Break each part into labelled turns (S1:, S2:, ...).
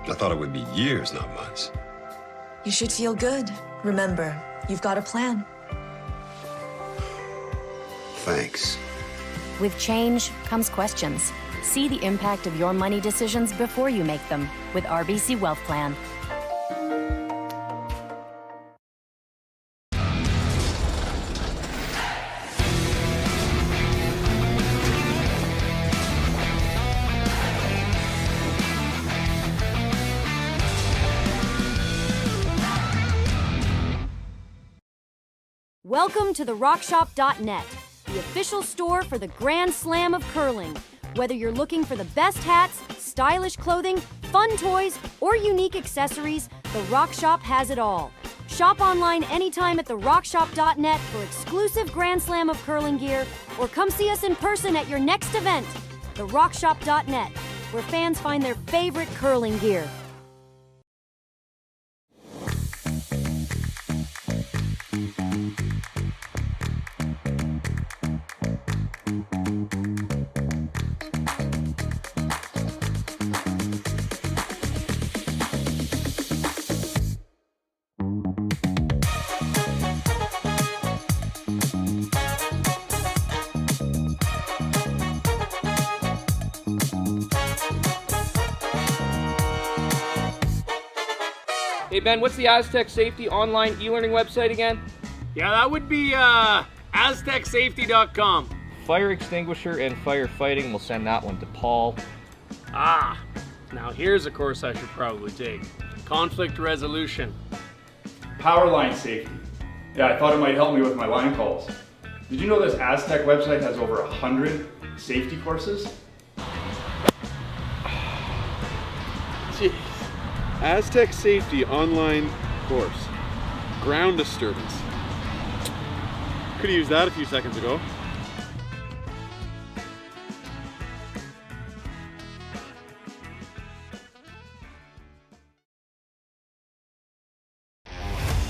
S1: I thought it would be years, not months.
S2: You should feel good. Remember, you've got a plan.
S1: Thanks.
S3: With change comes questions. See the impact of your money decisions before you make them with RBC Wealth Plan.
S4: Welcome to the RockShop.net, the official store for the Grand Slam of curling. Whether you're looking for the best hats, stylish clothing, fun toys, or unique accessories, the Rock Shop has it all. Shop online anytime at therockshop.net for exclusive Grand Slam of curling gear, or come see us in person at your next event. TheRockShop.net, where fans find their favorite curling gear.
S5: Hey Ben, what's the Aztec Safety online e-learning website again?
S6: Yeah, that would be aztecsafety.com.
S5: Fire extinguisher and firefighting, we'll send that one to Paul.
S6: Now here's a course I should probably take. Conflict resolution.
S7: Power line safety. Yeah, I thought it might help me with my line calls. Did you know this Aztec website has over 100 safety courses?
S8: Jeez. Aztec Safety online course. Ground disturbance. Could have used that a few seconds ago.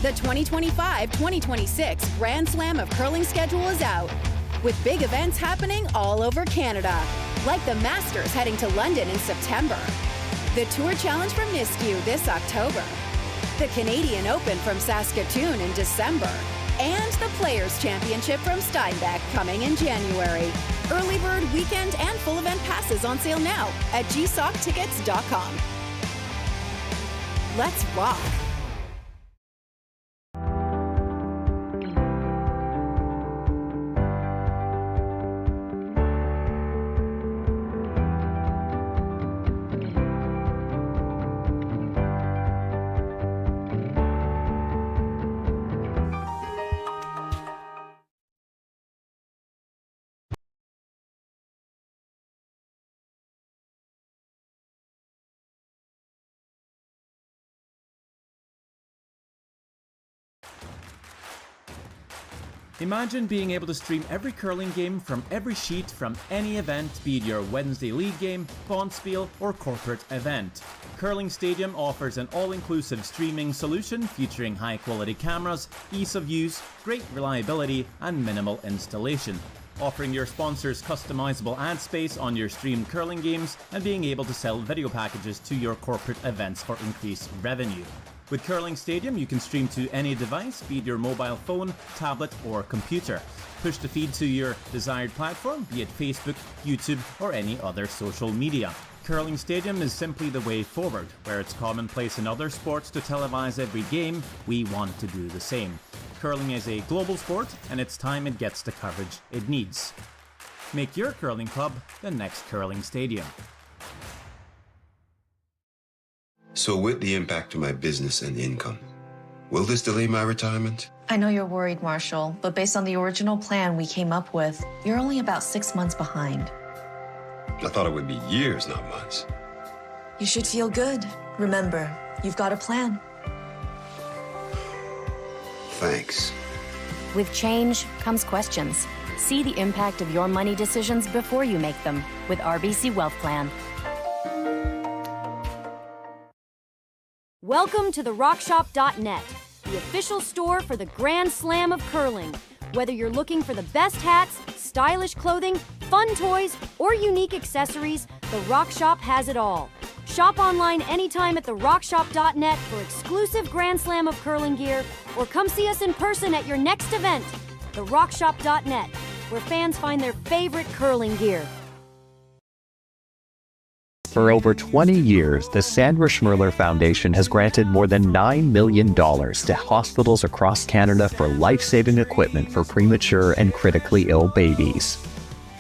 S9: The 2025-2026 Grand Slam of Curling schedule is out, with big events happening all over Canada, like the Masters heading to London in September, the Tour Challenge from Nisku this October, the Canadian Open from Saskatchewan in December, and the Players' Championship from Steinbeck coming in January. Early bird weekend and full event passes on sale now at gsoctickets.com. Let's rock!
S10: Imagine being able to stream every curling game from every sheet from any event, be it your Wednesday league game, bonspiel, or corporate event. Curling Stadium offers an all-inclusive streaming solution featuring high-quality cameras, ease of use, great reliability, and minimal installation. Offering your sponsors customizable ad space on your streamed curling games and being able to sell video packages to your corporate events for increased revenue. With Curling Stadium, you can stream to any device, be it your mobile phone, tablet, or computer. Push the feed to your desired platform, be it Facebook, YouTube, or any other social media. Curling Stadium is simply the way forward. Where it's commonplace in other sports to televise every game, we want to do the same. Curling is a global sport, and it's time it gets the coverage it needs. Make your curling club the next Curling Stadium.
S1: So with the impact to my business and income, will this delay my retirement?
S2: I know you're worried, Marshall, but based on the original plan we came up with, you're only about 6 months behind.
S1: I thought it would be years, not months.
S2: You should feel good. Remember, you've got a plan.
S1: Thanks.
S3: With change comes questions. See the impact of your money decisions before you make them with RBC Wealth Plan.
S4: Welcome to the RockShop.net, the official store for the Grand Slam of curling. Whether you're looking for the best hats, stylish clothing, fun toys, or unique accessories, the Rock Shop has it all. Shop online anytime at therockshop.net for exclusive Grand Slam of curling gear, or come see us in person at your next event. Therockshop.net, where fans find their favorite curling gear.
S11: For over 20 years, the Sandra Schmirler Foundation has granted more than $9 million to hospitals across Canada for life-saving equipment for premature and critically ill babies.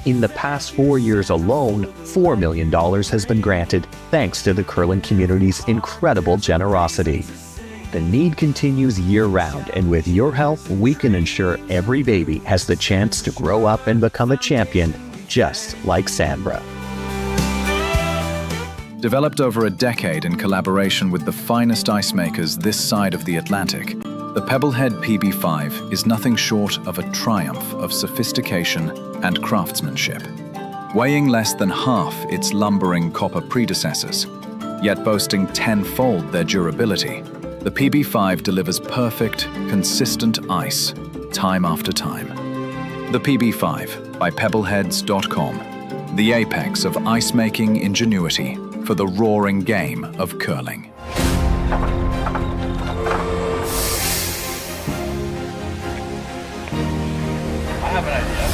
S11: In the past 4 years alone, $4 million has been granted thanks to the curling community's incredible generosity. The need continues year-round, and with your help, we can ensure every baby has the chance to grow up and become a champion, just like Sandra.
S12: Developed over a decade in collaboration with the finest ice makers this side of the Atlantic, the Pebblehead PB5 is nothing short of a triumph of sophistication and craftsmanship. Weighing less than half its lumbering copper predecessors, yet boasting tenfold their durability, the PB5 delivers perfect, consistent ice, time after time. The PB5 by Pebbleheads.com, the apex of ice-making ingenuity for the roaring game of curling.
S5: I have an idea.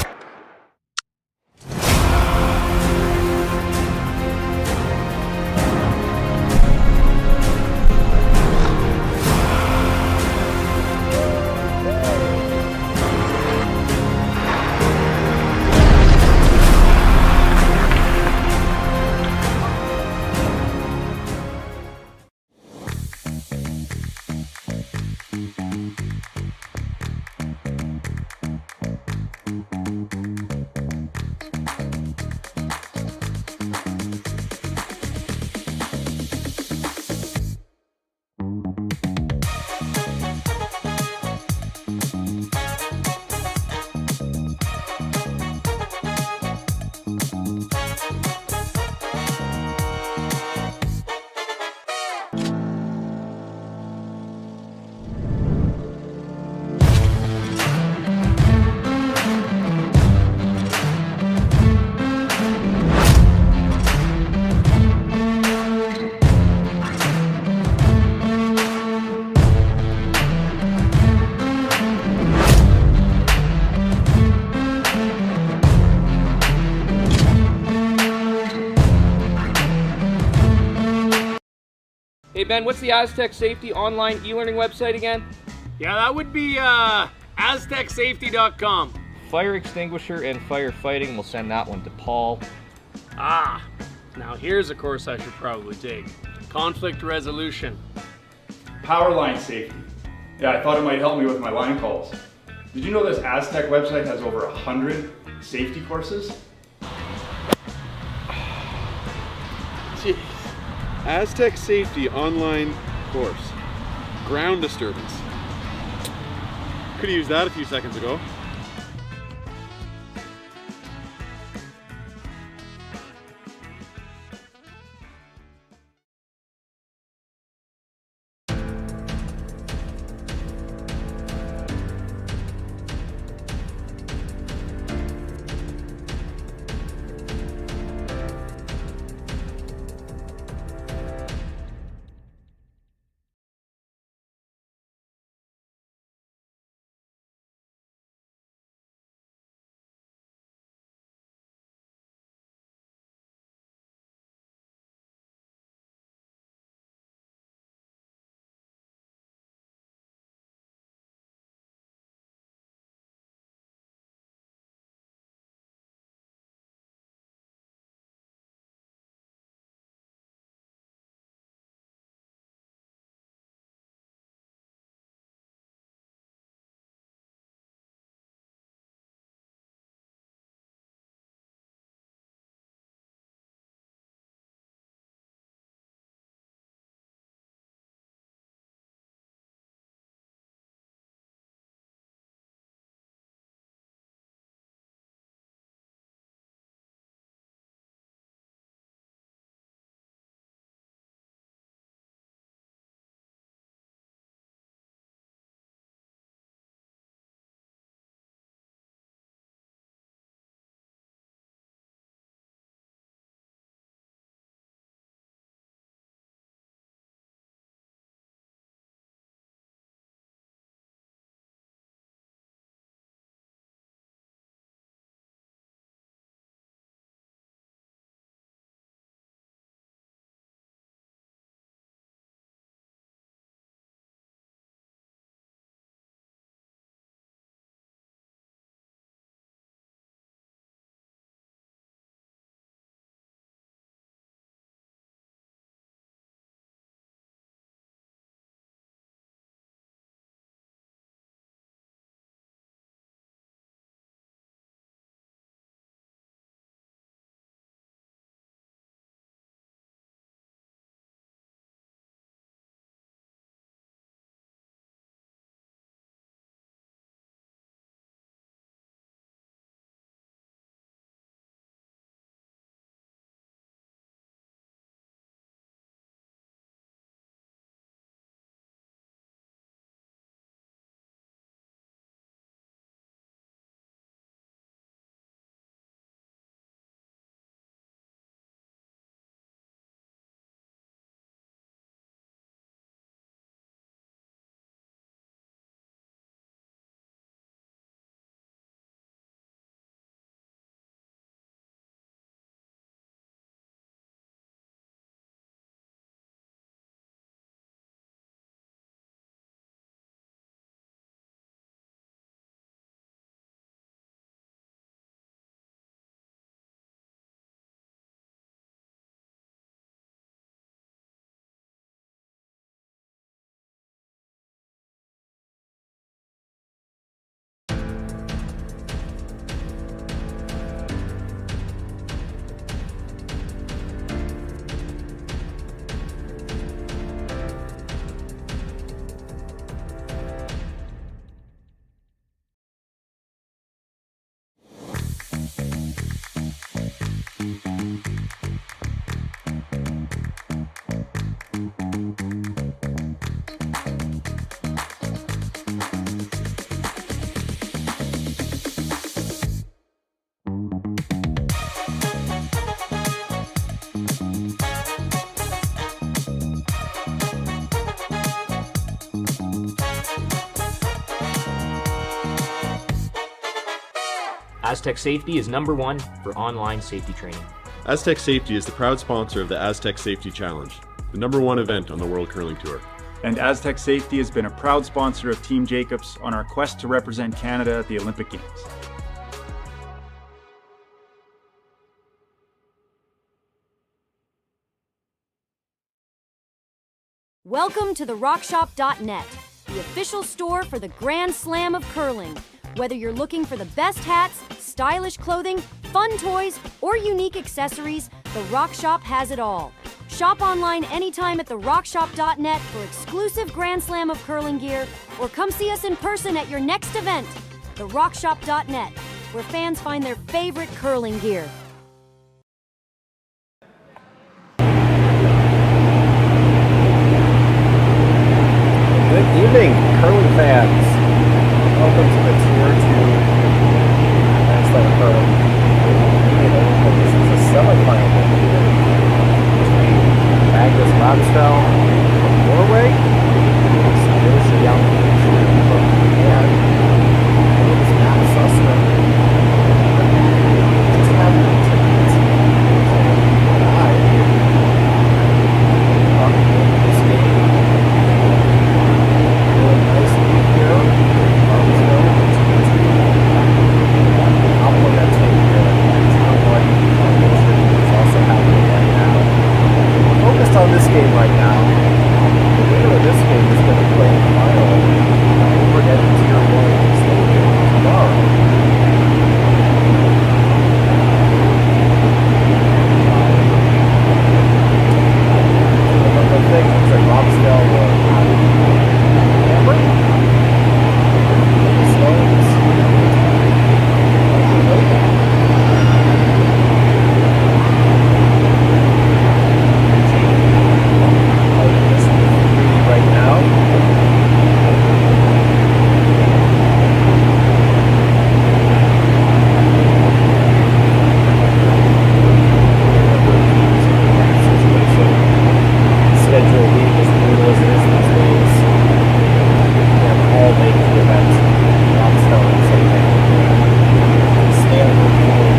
S5: Hey Ben, what's the Aztec Safety online e-learning website again?
S6: Yeah, that would be aztecsafety.com.
S5: Fire extinguisher and firefighting, we'll send that one to Paul.
S6: Now here's a course I should probably take. Conflict resolution.
S7: Power line safety. Yeah, I thought it might help me with my line calls. Did you know this Aztec website has over 100 safety courses?
S8: Jeez. Aztec Safety online course. Ground disturbance. Could have used that a few seconds ago.
S5: Aztec Safety is #1 for online safety training.
S8: Aztec Safety is the proud sponsor of the Aztec Safety Challenge, the #1 event on the World Curling Tour.
S7: And Aztec Safety has been a proud sponsor of Team Jacobs on our quest to represent Canada at the Olympic Games.
S4: Welcome to therockshop.net, the official store for the Grand Slam of curling. Whether you're looking for the best hats, stylish clothing, fun toys, or unique accessories, the Rock Shop has it all. Shop online anytime at therockshop.net for exclusive Grand Slam of curling gear, or come see us in person at your next event. Therockshop.net, where fans find their favorite curling gear.
S13: Good evening, curling fans. Welcome to the Tier 2 Grand Slam curling. This is a semifinal between Magnus Ramsfjell from Norway, Tsuyoshi Yamaguchi from Japan, and Sasktel. Just happened tickets. This game. Really nice lead here. Complementing Tier 1 competition is also happening right now. We're focused on this game right now. The winner of this game is going to play the final over at Tier 1 stadium tomorrow. The thing is that Sasktel will hammer. Stones. Right now. Schedule being as brutal as it is these days. And all make the event not selling something. Standard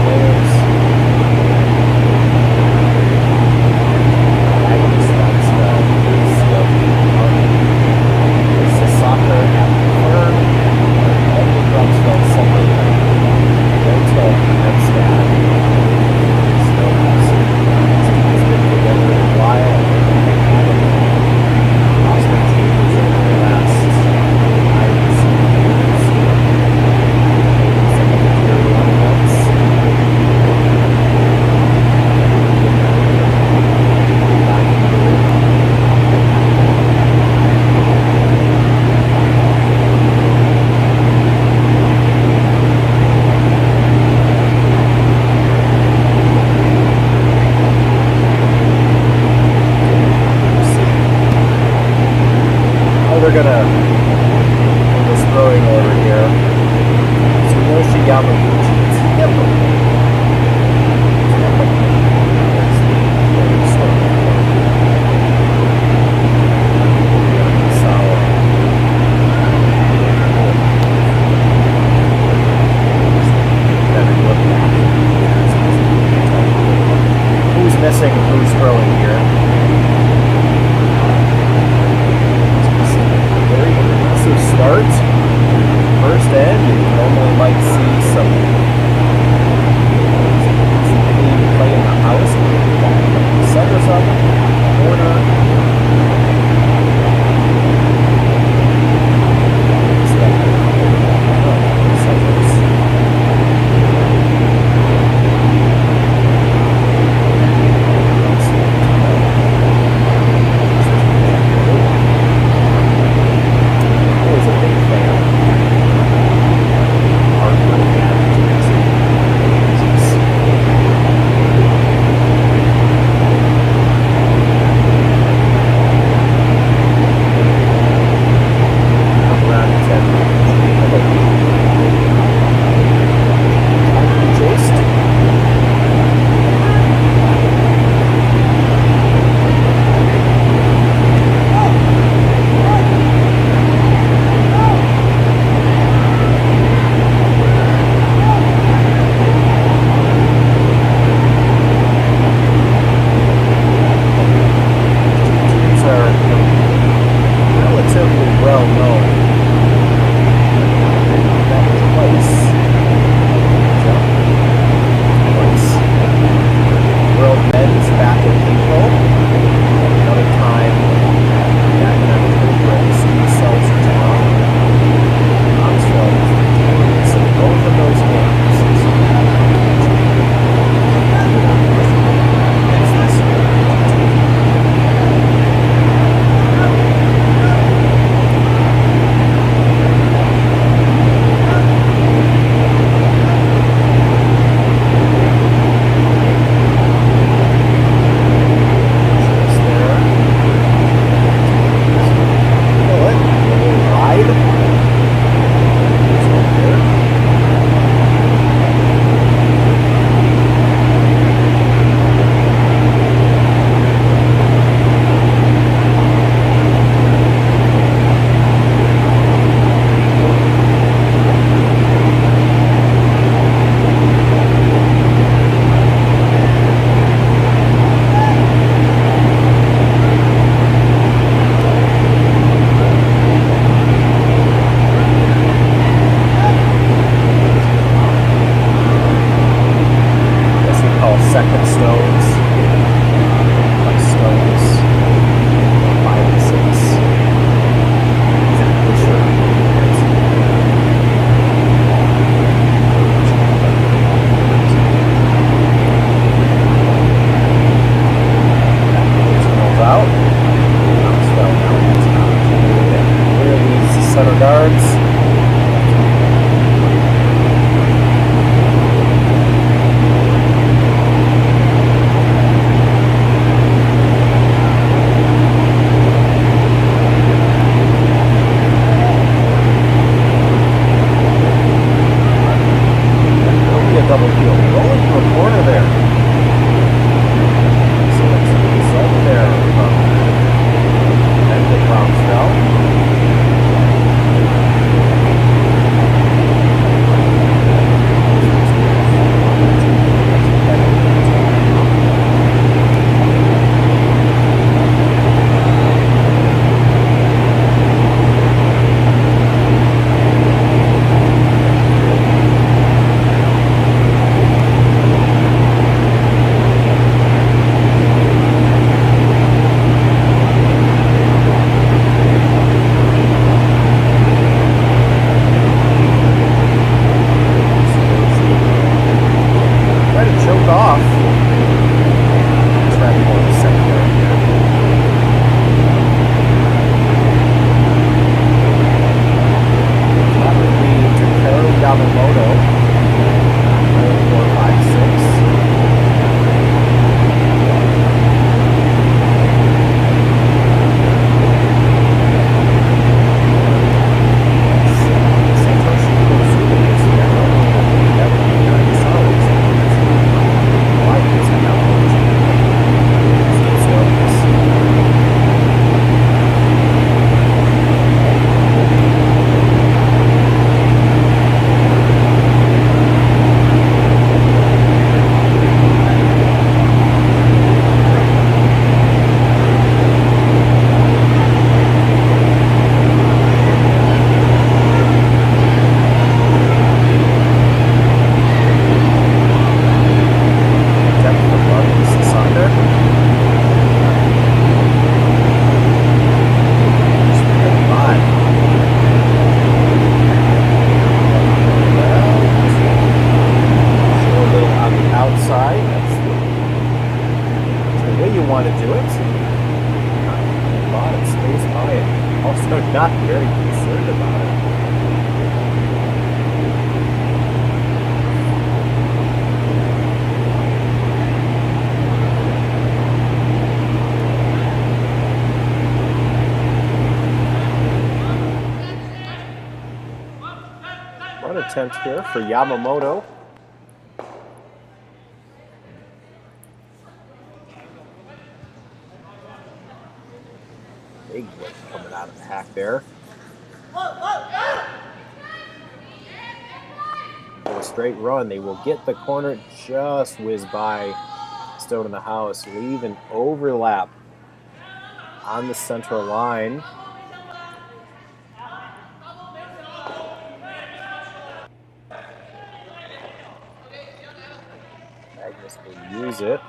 S13: players. Magnus Ramsfjell is soccer at the third. Magnus Ramsfjell second. Delta Hempstead. It's been together a while. We're gonna in this throwing order here. Tsuyoshi Yamaguchi. Who's missing? Who's throwing here? Very aggressive start. First end, you normally might see some So not very concerned about it. Run attempt here for Yamamoto. Big whip coming out of the hack there. For a straight run, they will get the corner, just whiz by Stone in the house, leave an overlap on the central line. Magnus will use it.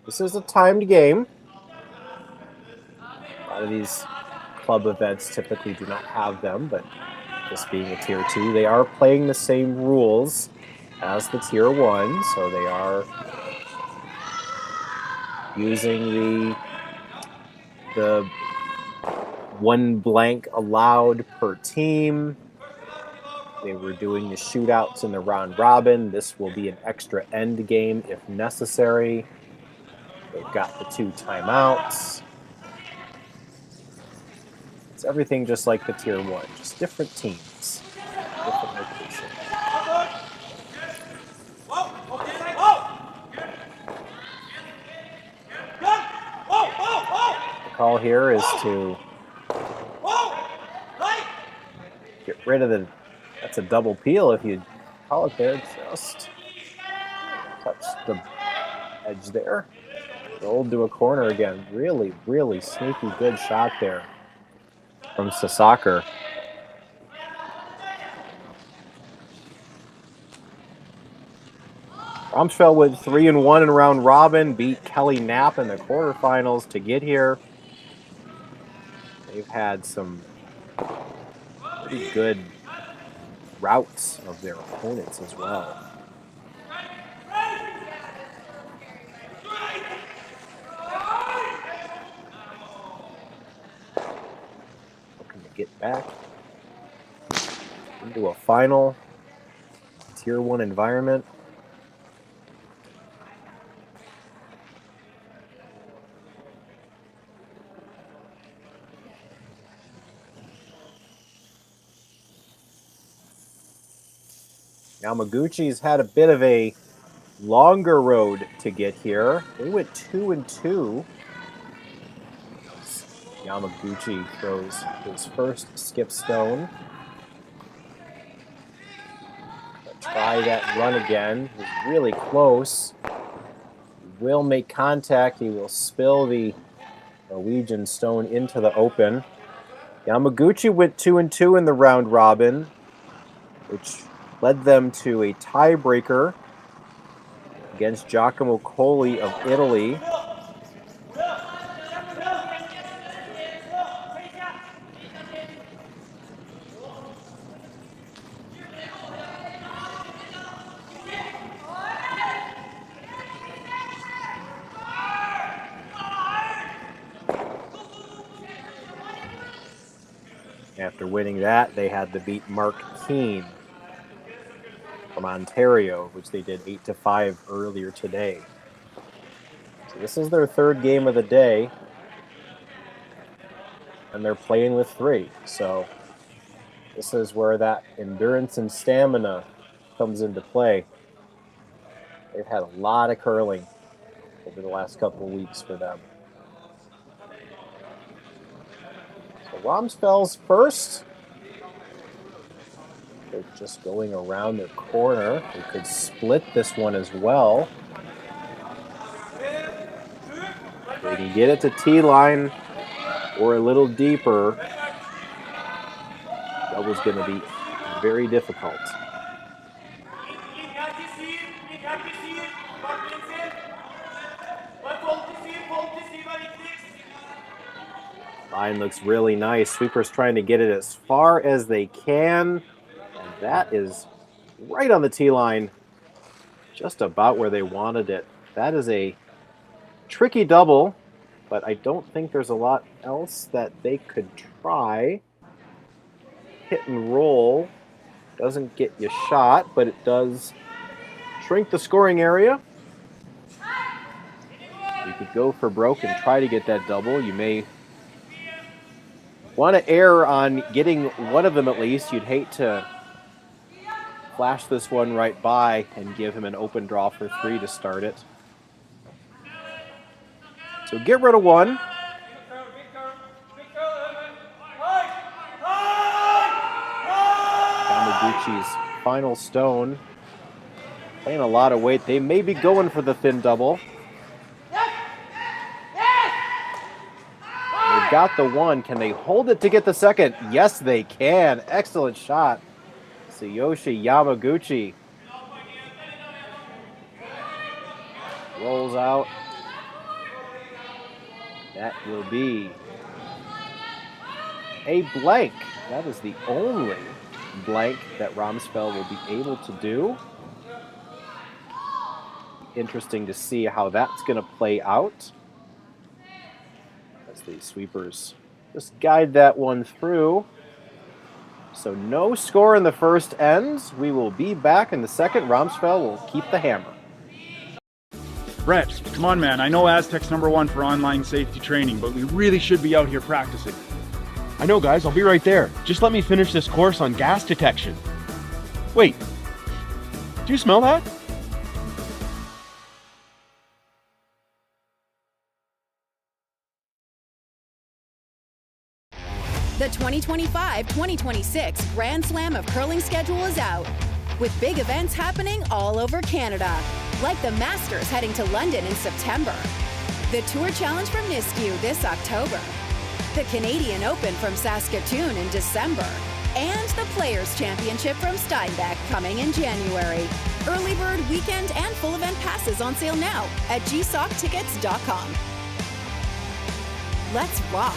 S13: This is a timed game. A lot of these club events typically do not have them, but this being a Tier 2, they are playing the same rules as the Tier 1, so they are using the one blank allowed per team. They were doing the shootouts in the round robin. This will be an extra end game if necessary. They've got the 2 timeouts. It's everything just like the Tier 1, just different teams, different locations. The call here is to get rid of that's a double peel if you call it there, just touch the edge there. Rolled to a corner again. Really, really sneaky good shot there from Saskatchewan. Ramsfjell with 3-1 in round robin, beat Kelly Knapp in the quarterfinals to get here. They've had some pretty good routes of their opponents as well. Get back into a final Tier 1 environment. Yamaguchi's had a bit of a longer road to get here. They went 2-2. Yamaguchi throws his first skip stone. Try that run again. He's really close. He will make contact. He will spill the Norwegian stone into the open. Yamaguchi went 2-2 in the round robin, which led them to a tiebreaker against Giacomo Colli of Italy. After winning that, they had to beat Mark Keane from Ontario, which they did 8-5 earlier today. So this is their third game of the day, and they're playing with 3. So this is where that endurance and stamina comes into play. They've had a lot of curling over the last couple of weeks for them. Ramsfjell's first. They're just going around their corner. They could split this one as well. They can get it to T-line or a little deeper. That was going to be very difficult. Line looks really nice. Sweepers trying to get it as far as they can. And that is right on the tee line. Just about where they wanted it. That is a tricky double, but I don't think there's a lot else that they could try. Hit and roll doesn't get you shot, but it does shrink the scoring area. You could go for broke and try to get that double. You may want to err on getting one of them at least. You'd hate to flash this one right by and give him an open draw for 3 to start it. So get rid of one. Yamaguchi's final stone. Playing a lot of weight. They may be going for the thin double. They've got the one. Can they hold it to get the second? Yes, they can. Excellent shot. Tsuyoshi Yamaguchi rolls out. That will be a blank. That is the only blank that Ramsfjell will be able to do. Interesting to see how that's going to play out as the sweepers just guide that one through. So no score in the first ends. We will be back in the second. Ramsfjell will keep the hammer.
S7: Brett, come on, man. I know Aztec's #1 for online safety training, but we really should be out here practicing.
S14: I know, guys. I'll be right there. Just let me finish this course on gas detection. Wait. Do you smell that?
S9: The 2025-2026 Grand Slam of Curling schedule is out, with big events happening all over Canada, like the Masters heading to London in September, the Tour Challenge from Nisku this October, the Canadian Open from Saskatchewan in December, and the Players' Championship from Steinbeck coming in January. Early bird weekend and full event passes on sale now at gsocktickets.com. Let's rock!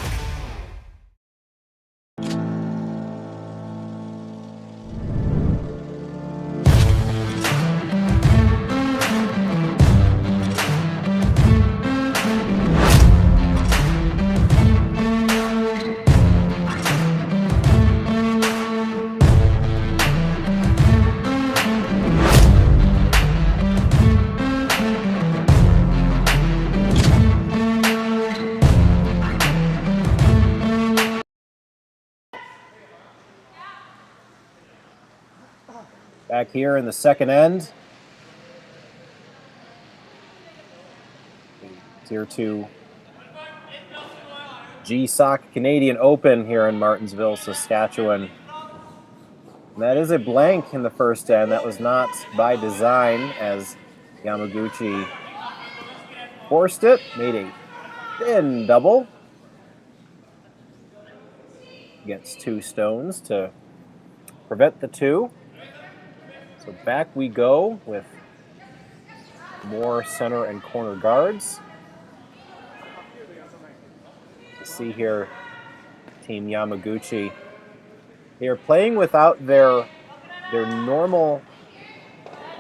S13: Back here in the second end. Tier 2 GSOC Canadian Open here in Martensville, Saskatchewan. And that is a blank in the first end. That was not by design, as Yamaguchi forced it, made a thin double. Gets 2 stones to prevent the 2. So back we go with more center and corner guards. You see here, Team Yamaguchi. They are playing without their normal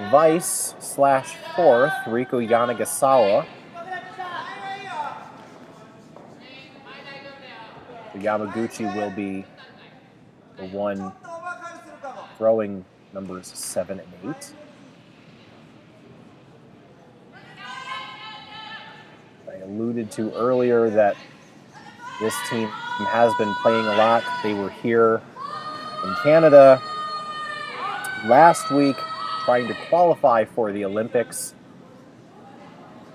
S13: vice/fourth, Riku Yanagasawa. So Yamaguchi will be the one throwing numbers 7 and 8. I alluded to earlier that this team has been playing a lot. They were here in Canada last week trying to qualify for the Olympics.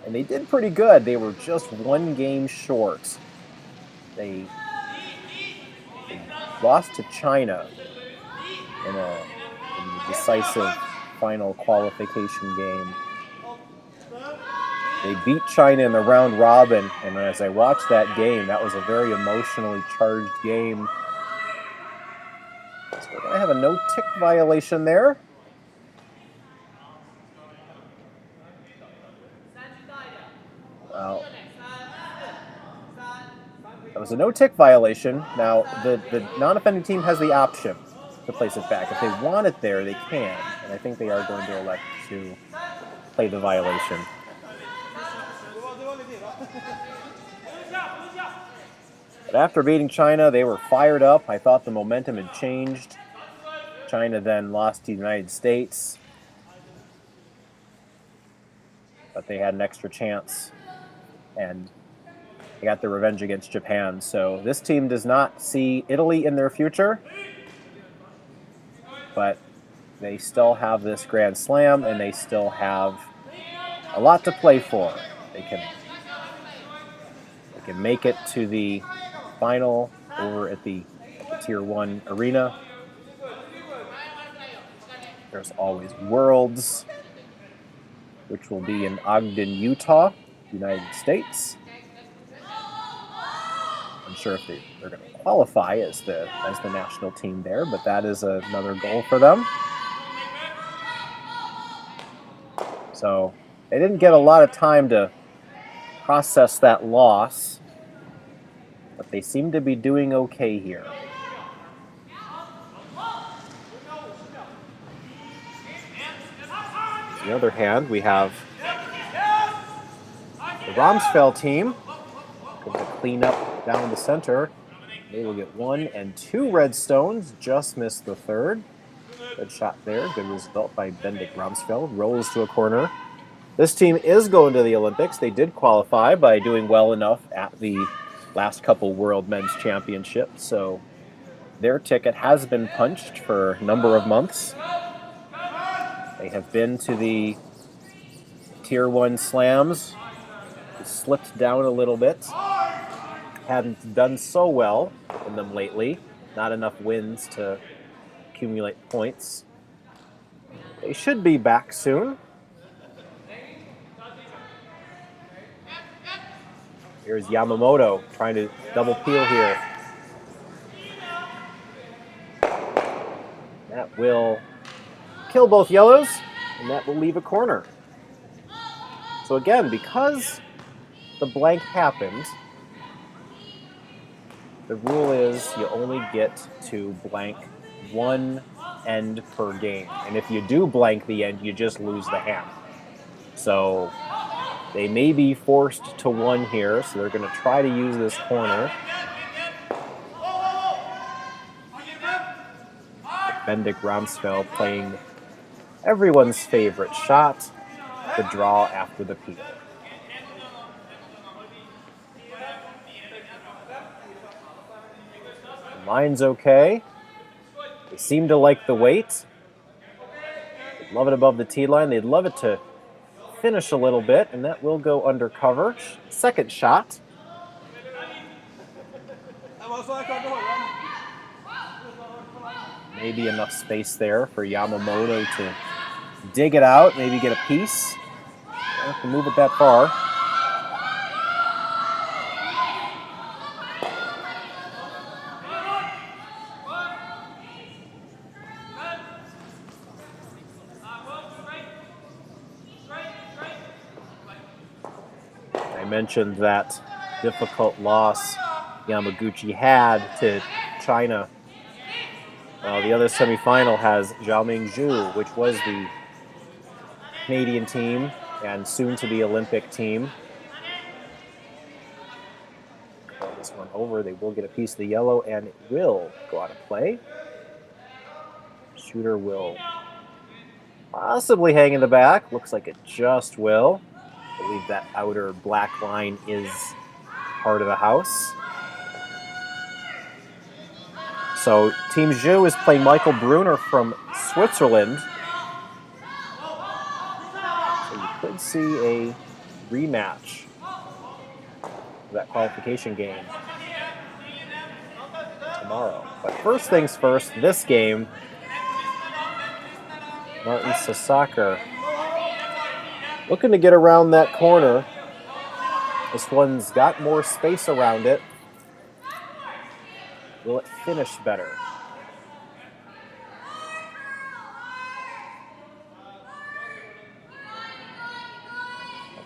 S13: And they did pretty good. They were just 1 game short. They lost to China in the decisive final qualification game. They beat China in the round robin, and as I watched that game, that was a very emotionally charged game. So we're going to have a no-tick violation there. Well, that was a no-tick violation. Now, the non-offending team has the option to place it back. If they want it there, they can. And I think they are going to elect to play the violation. But after beating China, they were fired up. I thought the momentum had changed. China then lost to the United States. But they had an extra chance. And they got their revenge against Japan. So this team does not see Italy in their future. But they still have this Grand Slam, and they still have a lot to play for. They can make it to the final over at the Tier 1 arena. There's always Worlds, which will be in Ogden, Utah, United States. I'm sure if they're going to qualify as the national team there, but that is another goal for them. So they didn't get a lot of time to process that loss, but they seem to be doing okay here. On the other hand, we have the Ramsfjell team going to clean up down the center. They will get 1 and 2 red stones, just missed the third. Good shot there, good result by Bendik Ramsfjell. Rolls to a corner. This team is going to the Olympics. They did qualify by doing well enough at the last couple World Men's Championships, so their ticket has been punched for a number of months. They have been to the Tier 1 slams. They slipped down a little bit. Haven't done so well in them lately. Not enough wins to accumulate points. They should be back soon. Here's Yamamoto trying to double peel here. That will kill both yellows, and that will leave a corner. So again, because the blank happened, the rule is you only get to blank 1 end per game. And if you do blank the end, you just lose the hand. So they may be forced to 1 here, so they're going to try to use this corner. Bendik Ramsfjell playing everyone's favorite shot, the draw after the peel. The line's okay. They seem to like the weight. They'd love it above the tee line. They'd love it to finish a little bit, and that will go under cover. Second shot. Maybe enough space there for Yamamoto to dig it out, maybe get a piece. Don't have to move it that far. I mentioned that difficult loss Yamaguchi had to China. The other semifinal has Zhaoming Zhu, which was the Canadian team and soon to be Olympic team. Pull this one over, they will get a piece of the yellow, and it will go out of play. Shooter will possibly hang in the back. Looks like it just will. I believe that outer black line is part of the house. So Team Zhu is playing Michael Brunner from Switzerland. So you could see a rematch of that qualification game tomorrow. But first things first, this game, Martensville looking to get around that corner. This one's got more space around it. Will it finish better?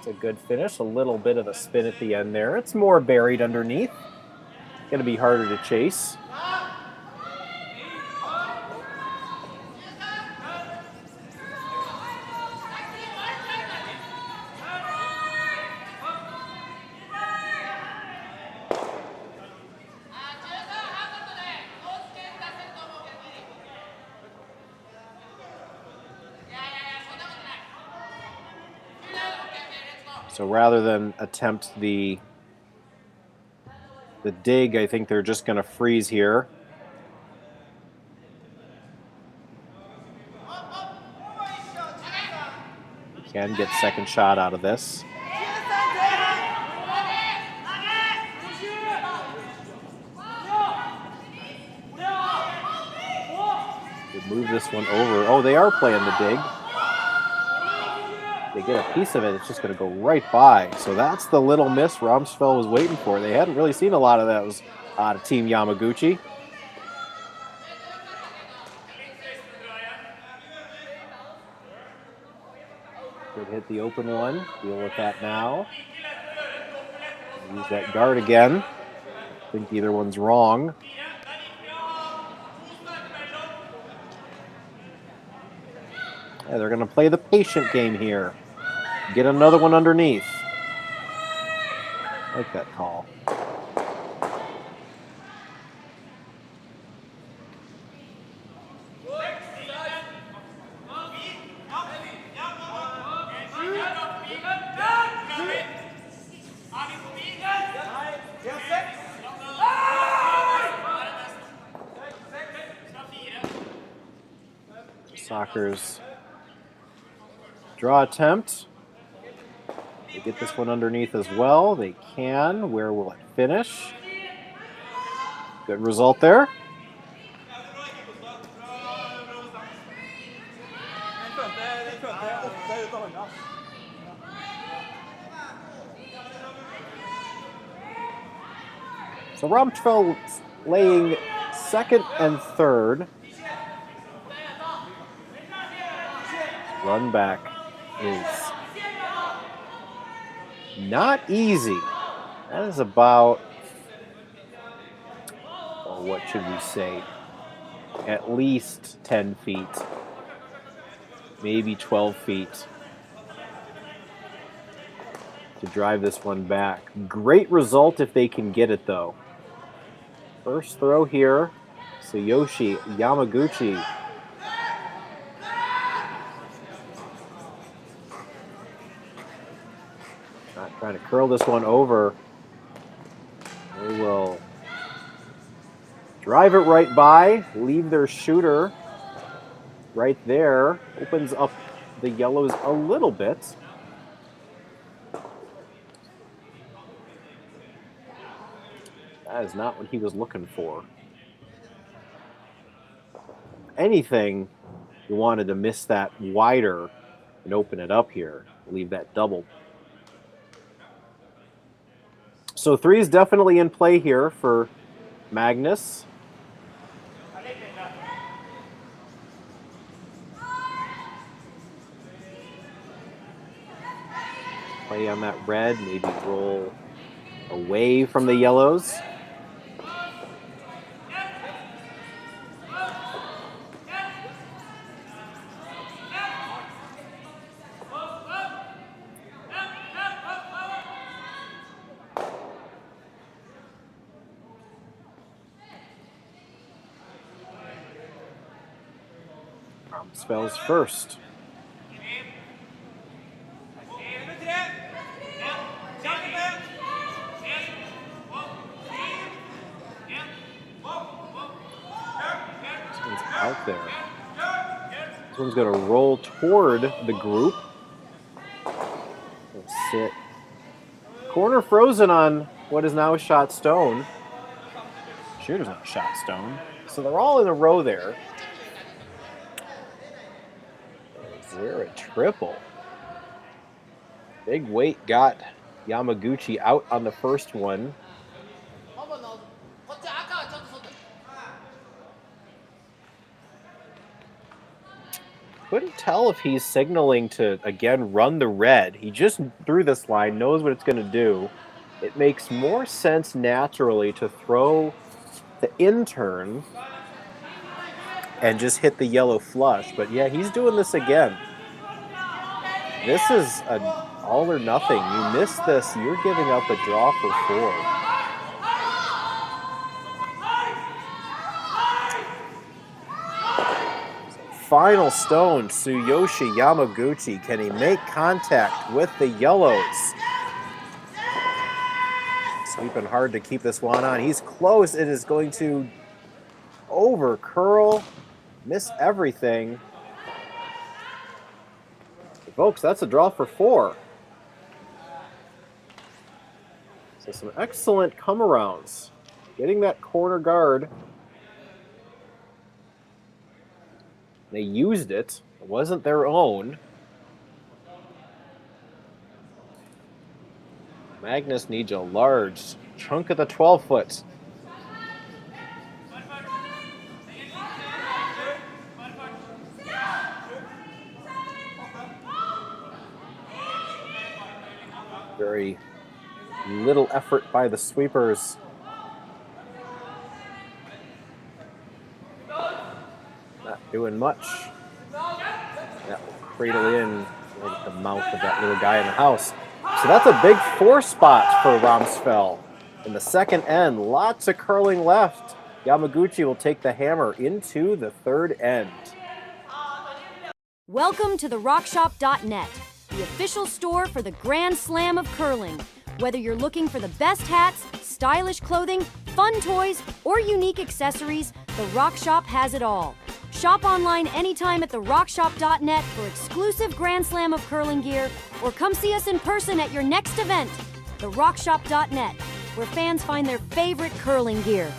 S13: That's a good finish. A little bit of a spin at the end there. It's more buried underneath. Going to be harder to chase. So rather than attempt the dig, I think they're just going to freeze here. Can get second shot out of this. They move this one over. Oh, they are playing the dig. They get a piece of it, it's just going to go right by. So that's the little miss Ramsfjell was waiting for. They hadn't really seen a lot of those out of Team Yamaguchi. Could hit the open one. Deal with that now. Use that guard again. I think either one's wrong. Yeah, they're going to play the patient game here. Get another one underneath. I like that call. Soccer's draw attempt. They get this one underneath as well. They can. Where will it finish? Good result there. So Ramsfjell laying second and third. Run back is not easy. That is about, oh, what should we say? At least 10 feet, maybe 12 feet to drive this one back. Great result if they can get it, though. First throw here, Tsuyoshi Yamaguchi. Trying to curl this one over. They will drive it right by, leave their shooter right there. Opens up the yellows a little bit. That is not what he was looking for. Anything, you wanted to miss that wider and open it up here. Leave that double. So three is definitely in play here for Magnus. Play on that red, maybe roll away from the yellows. Spells first. This one's out there. This one's going to roll toward the group. We'll sit. Corner frozen on what is now a shot stone. Shooter's not a shot stone. So they're all in a row there. Is there a triple? Big weight got Yamaguchi out on the first one. couldn't tell if he's signaling to, again, run the red. He just threw this line, knows what it's going to do. It makes more sense naturally to throw the in-turn and just hit the yellow flush. But yeah, he's doing this again. This is an all or nothing. You miss this, you're giving up a draw for 4. Final stone, Tsuyoshi Yamaguchi. Can he make contact with the yellows? Sweeping hard to keep this one on. He's close. It is going to over curl, miss everything. Folks, that's a draw for 4. So some excellent come-arounds. Getting that corner guard. They used it. It wasn't their own. Magnus needs a large chunk of the 12-foot. Very little effort by the sweepers. Not doing much. That will cradle in like the mouth of that little guy in the house. So that's a big 4 spot for Ramsfjell. In the second end, lots of curling left. Yamaguchi will take the hammer into the third end.
S4: Welcome to the rockshop.net, the official store for the Grand Slam of curling. Whether you're looking for the best hats, stylish clothing, fun toys, or unique accessories, the Rock Shop has it all. Shop online anytime at therockshop.net for exclusive Grand Slam of curling gear, or come see us in person at your next event. Therockshop.net, where fans find their favorite curling gear.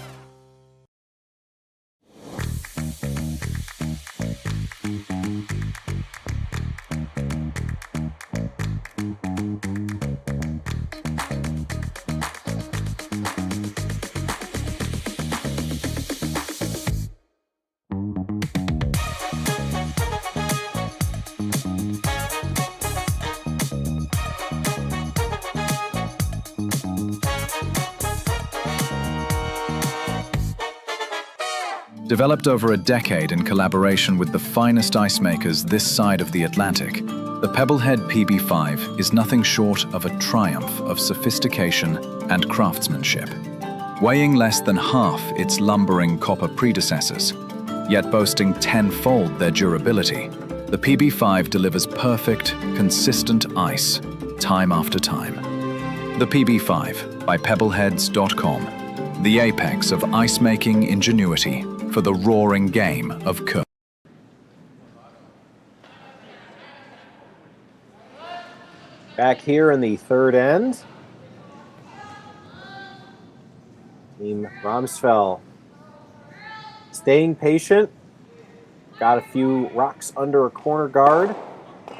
S12: Developed over a decade in collaboration with the finest ice makers this side of the Atlantic, the Pebblehead PB5 is nothing short of a triumph of sophistication and craftsmanship. Weighing less than half its lumbering copper predecessors, yet boasting tenfold their durability, the PB5 delivers perfect, consistent ice, time after time. The PB5 by pebbleheads.com, the apex of ice-making ingenuity for the roaring game of curling.
S13: Back here in the third end, Team Ramsfjell staying patient. Got a few rocks under a corner guard. A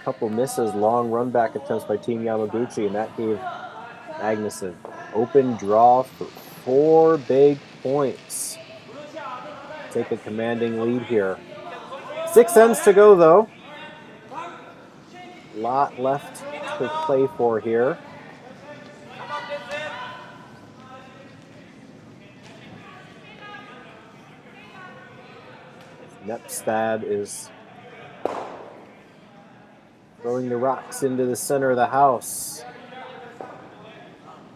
S13: couple misses, long run back attempts by Team Yamaguchi, and that gave Magnus an open draw for 4 big points. Take a commanding lead here. 6 ends to go, though. A lot left to play for here. Nepstad is throwing the rocks into the center of the house.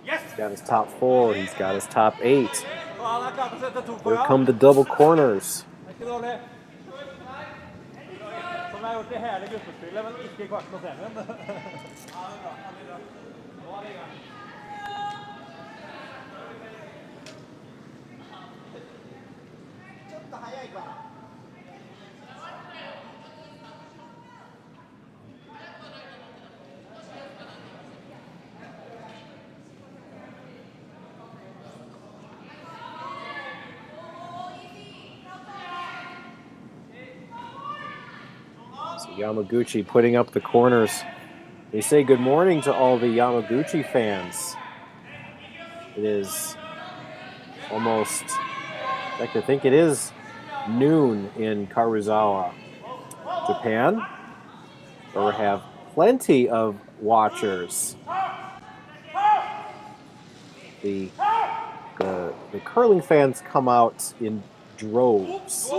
S13: He's got his top 4, he's got his top 8. Here come the double corners. Yamaguchi putting up the corners. They say good morning to all the Yamaguchi fans. It is almost, in fact, I think it is noon in Karuizawa, Japan, where we have plenty of watchers. The curling fans come out in droves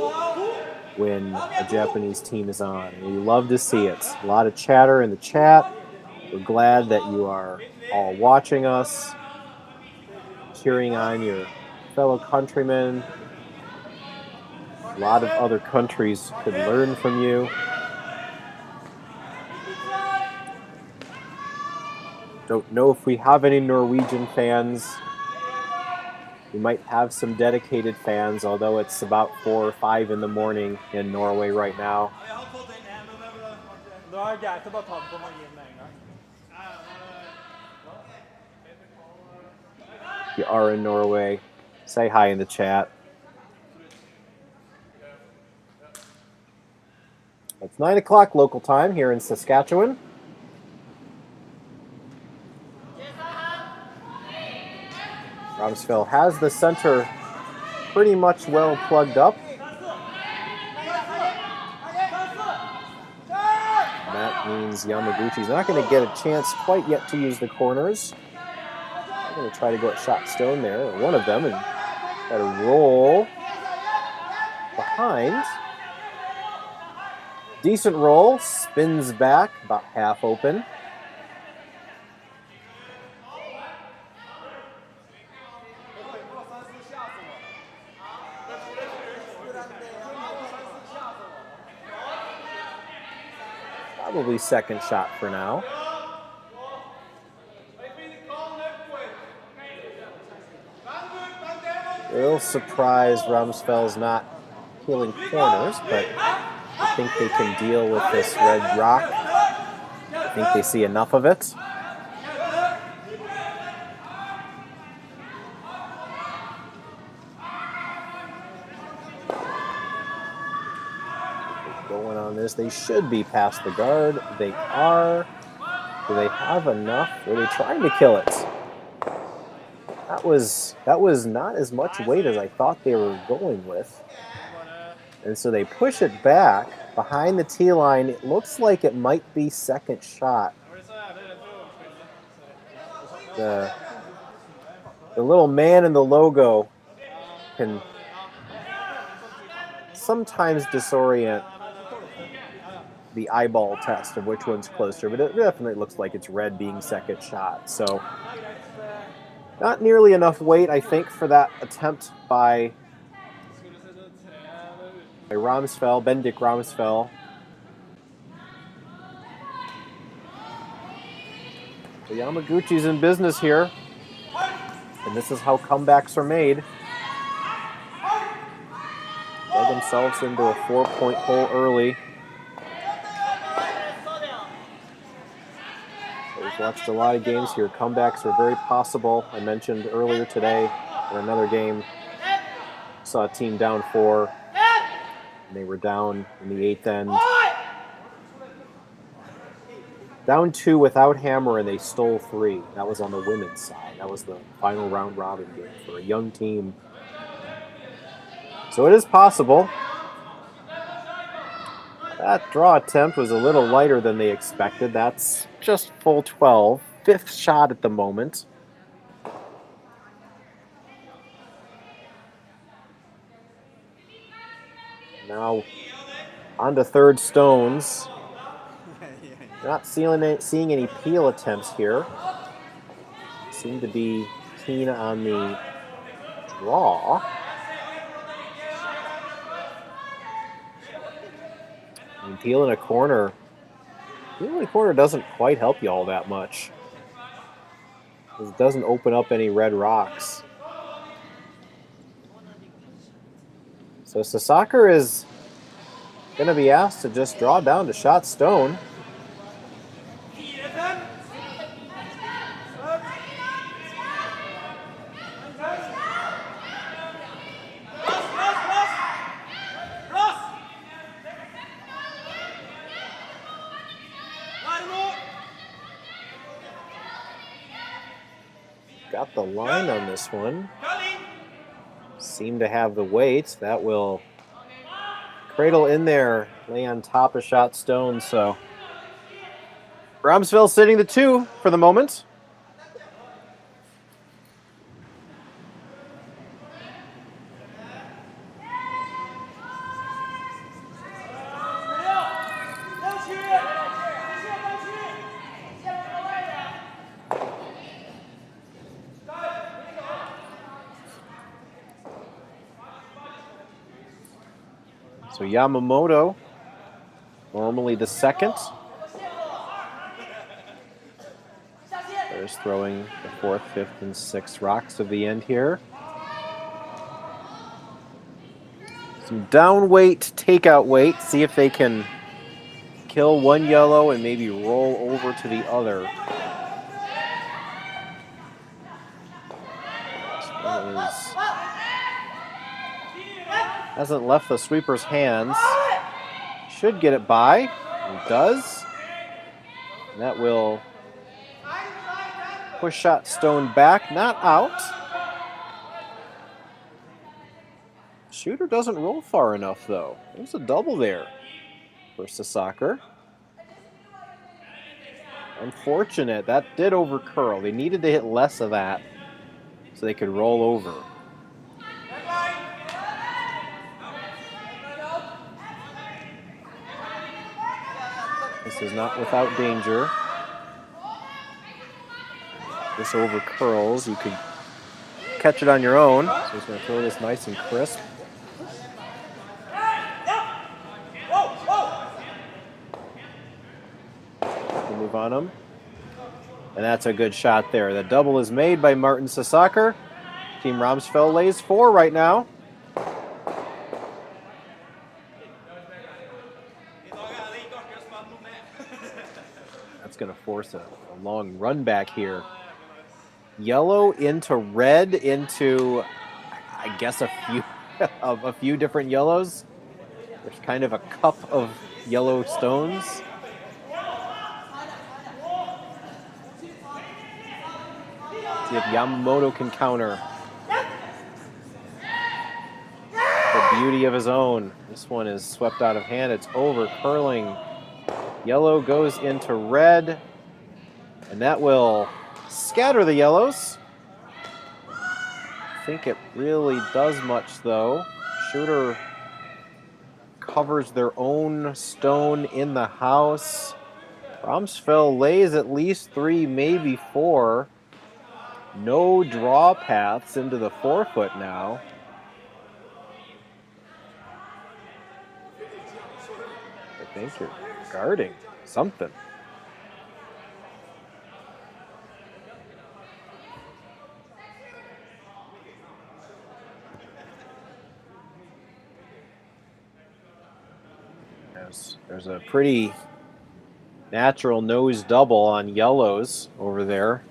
S13: when a Japanese team is on. And we love to see it. A lot of chatter in the chat. We're glad that you are all watching us, cheering on your fellow countrymen. A lot of other countries could learn from you. Don't know if we have any Norwegian fans. We might have some dedicated fans, although it's about 4 or 5 in the morning in Norway right now. If you are in Norway, say hi in the chat. It's 9 o'clock local time here in Saskatchewan. Ramsfjell has the center pretty much well plugged up. And that means Yamaguchi's not going to get a chance quite yet to use the corners. I'm going to try to go at shot stone there, or one of them, and try to roll behind. Decent roll, spins back, about half open. Probably second shot for now. A little surprised Ramsfjell's not killing corners, but I think they can deal with this red rock. I think they see enough of it. Going on this, they should be past the guard. They are. Do they have enough? Were they trying to kill it? That was not as much weight as I thought they were going with. And so they push it back behind the tee line. It looks like it might be second shot. The little man in the logo can sometimes disorient the eyeball test of which one's closer, but it definitely looks like it's red being second shot. So not nearly enough weight, I think, for that attempt by Ramsfjell, Bendik Ramsfjell. So Yamaguchi's in business here, and this is how comebacks are made. Dug themselves into a 4-point hole early. We've watched a lot of games here. Comebacks are very possible. I mentioned earlier today in another game, saw a team down 4, and they were down in the 8th end. Down 2 without hammer, and they stole 3. That was on the women's side. That was the final round robin game for a young team. So it is possible. That draw attempt was a little lighter than they expected. That's just full 12. 5th shot at the moment. Now on to third stones. Not seeing any peel attempts here. Seem to be keen on the draw. And peel in a corner. Peel in a corner doesn't quite help you all that much. It doesn't open up any red rocks. So Sasaker is going to be asked to just draw down to shot stone. Got the line on this one. Seem to have the weight. That will Cradle in there, lay on top of shot stone, so Ramsfjell sitting the 2 for the moment. So Yamamoto, normally the second. There's throwing the 4th, 5th, and 6th rocks of the end here. Some down weight, takeout weight. See if they can kill one yellow and maybe roll over to the other. Hasn't left the sweeper's hands. Should get it by. It does. And that will push shot stone back, not out. Shooter doesn't roll far enough, though. There's a double there for Sasaker. Unfortunate. That did over curl. They needed to hit less of that so they could roll over. This is not without danger. This over curls. You could catch it on your own. So he's going to throw this nice and crisp. Move on him. And that's a good shot there. The double is made by Martin Sasaker. Team Ramsfjell lays 4 right now. That's going to force a long run back here. Yellow into red into, I guess, a few different yellows. There's kind of a cup of yellow stones. See if Yamamoto can counter. The beauty of his own. This one is swept out of hand. It's over curling. Yellow goes into red, and that will scatter the yellows. I think it really does much, though. Shooter covers their own stone in the house. Ramsfjell lays at least 3, maybe 4. No draw paths into the 4-foot now. I think you're guarding something. There's a pretty natural nose double on yellows over there.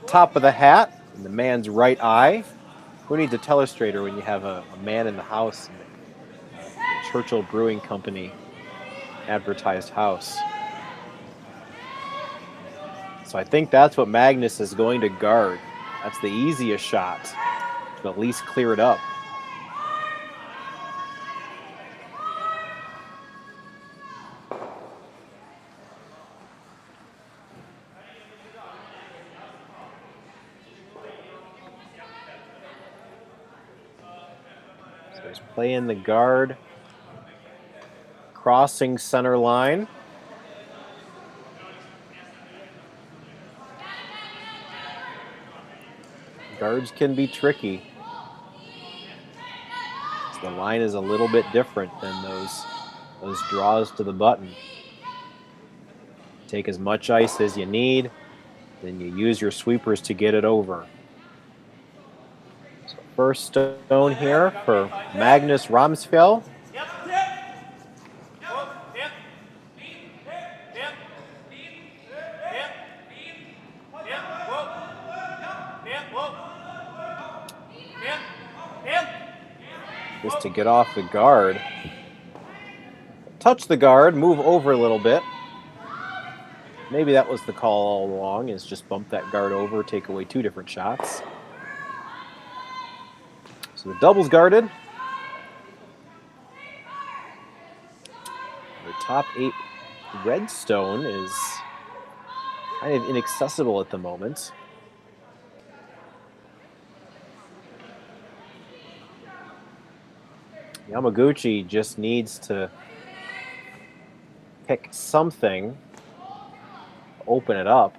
S13: Top of the hat, in the man's right eye. Who needs a telestrator when you have a man in the house in the Churchill Brewing Company advertised house? So I think that's what Magnus is going to guard. That's the easiest shot to at least clear it up. Playing the guard, crossing center line. Guards can be tricky. So the line is a little bit different than those draws to the button. Take as much ice as you need, then you use your sweepers to get it over. First stone here for Magnus Ramsfjell. Just to get off the guard. Touch the guard, move over a little bit. Maybe that was the call all along, is just bump that guard over, take away 2 different shots. So the double's guarded. top 8 redstone is kind of inaccessible at the moment. Yamaguchi just needs to pick something, open it up.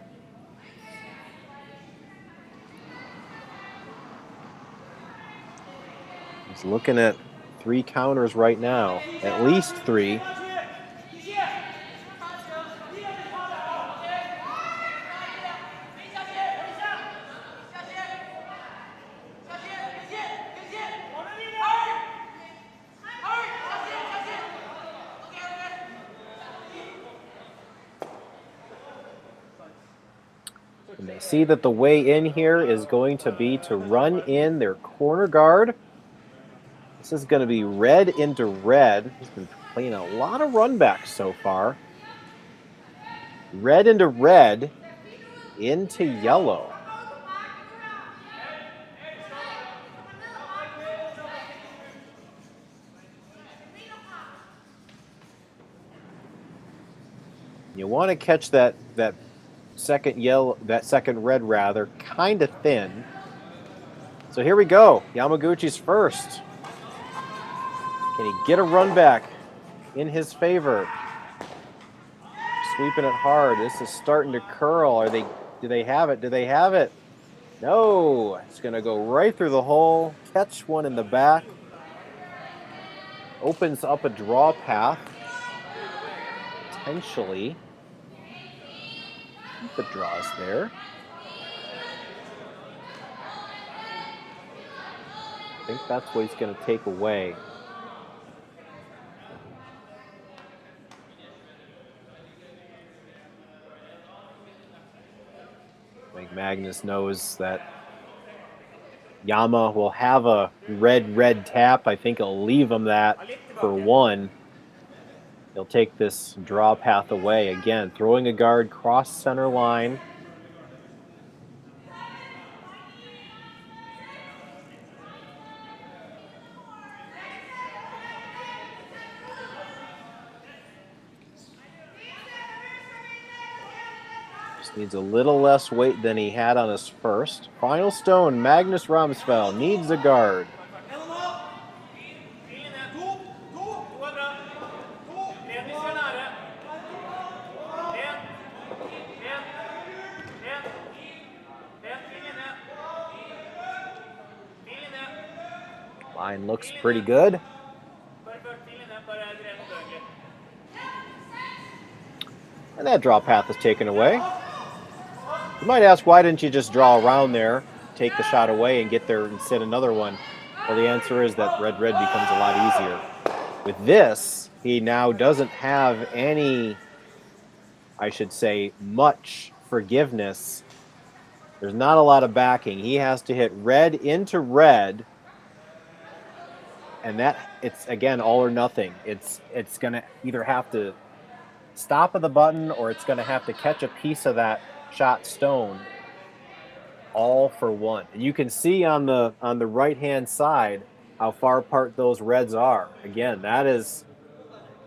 S13: He's looking at 3 counters right now, at least 3. And they see that the way in here is going to be to run in their corner guard. This is going to be red into red. He's been playing a lot of runbacks so far. Red into red into yellow. You want to catch that second yellow, that second red rather, kind of thin. So here we go. Yamaguchi's first. Can he get a run back in his favor? Sweeping it hard. This is starting to curl. Do they have it? Do they have it? No. It's going to go right through the hole. Catch one in the back. Opens up a draw path. Potentially. Keep the draws there. I think that's what he's going to take away. I think Magnus knows that Yama will have a red tap. I think he'll leave him that for 1. He'll take this draw path away. Again, throwing a guard cross center line. Just needs a little less weight than he had on his first. Final stone, Magnus Ramsfjell needs a guard. Line looks pretty good. And that draw path is taken away. You might ask, why didn't you just draw around there, take the shot away, and get there and set another one? Well, the answer is that red becomes a lot easier. With this, he now doesn't have any, I should say, much forgiveness. There's not a lot of backing. He has to hit red into red. And that, it's, again, all or nothing. It's going to either have to stop at the button or it's going to have to catch a piece of that shot stone, all for 1. And you can see on the right-hand side how far apart those reds are. Again, that is,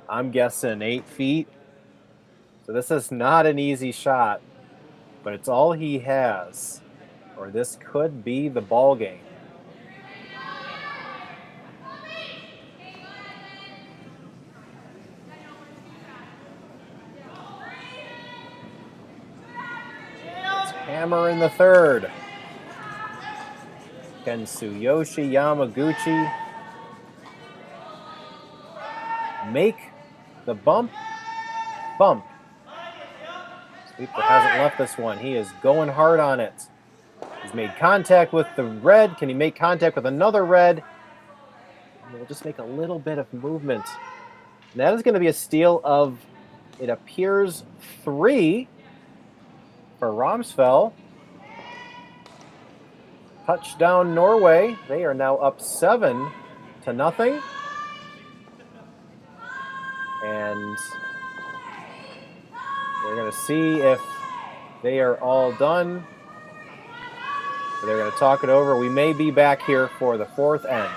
S13: I'm guessing, 8 feet. So this is not an easy shot, but it's all he has, or this could be the ball game. Hammer in the third. Can Tsuyoshi Yamaguchi make the bump? Sweeper hasn't left this one. He is going hard on it. He's made contact with the red. Can he make contact with another red? We'll just make a little bit of movement. And that is going to be a steal of, it appears, 3. For Ramsfjell. Touchdown Norway. They are now up 7-0. And we're going to see if they are all done. They're going to talk it over. We may be back here for the 4th end.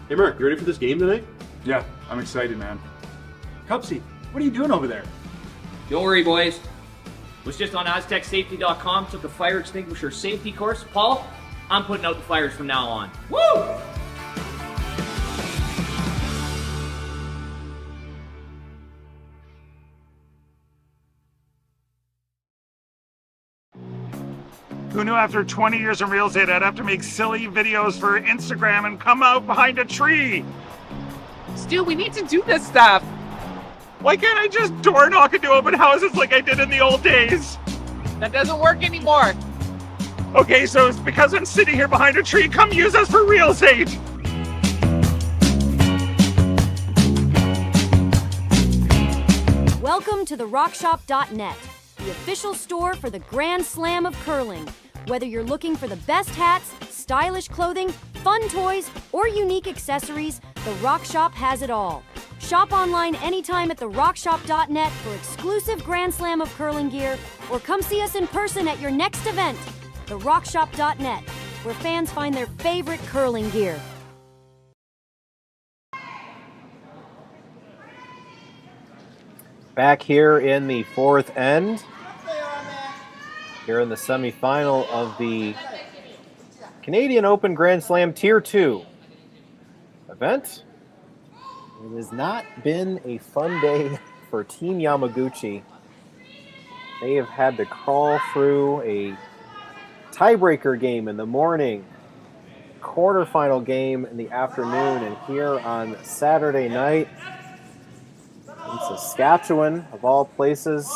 S14: Hey Mark, you ready for this game tonight?
S7: Yeah, I'm excited, man. Cupsy, what are you doing over there?
S15: Don't worry, boys. Was just on AztecSafety.com, took a fire extinguisher safety course. Paul, I'm putting out the fires from now on. Woo!
S16: Who knew after 20 years in real estate I'd have to make silly videos for Instagram and come out behind a tree?
S17: Stu, we need to do this stuff.
S16: Why can't I just door knock into open houses like I did in the old days?
S17: That doesn't work anymore.
S16: Okay, so it's because I'm sitting here behind a tree. Come use us for real estate.
S4: Welcome to therockshop.net, the official store for the Grand Slam of curling. Whether you're looking for the best hats, stylish clothing, fun toys, or unique accessories, The Rock Shop has it all. Shop online anytime at therockshop.net for exclusive Grand Slam of curling gear, or come see us in person at your next event. Therockshop.net, where fans find their favorite curling gear.
S13: Back here in the fourth end, here in the semifinal of the Canadian Open Grand Slam Tier 2 event. It has not been a fun day for Team Yamaguchi. They have had to crawl through a tiebreaker game in the morning, quarterfinal game in the afternoon, and here on Saturday night in Saskatchewan, of all places,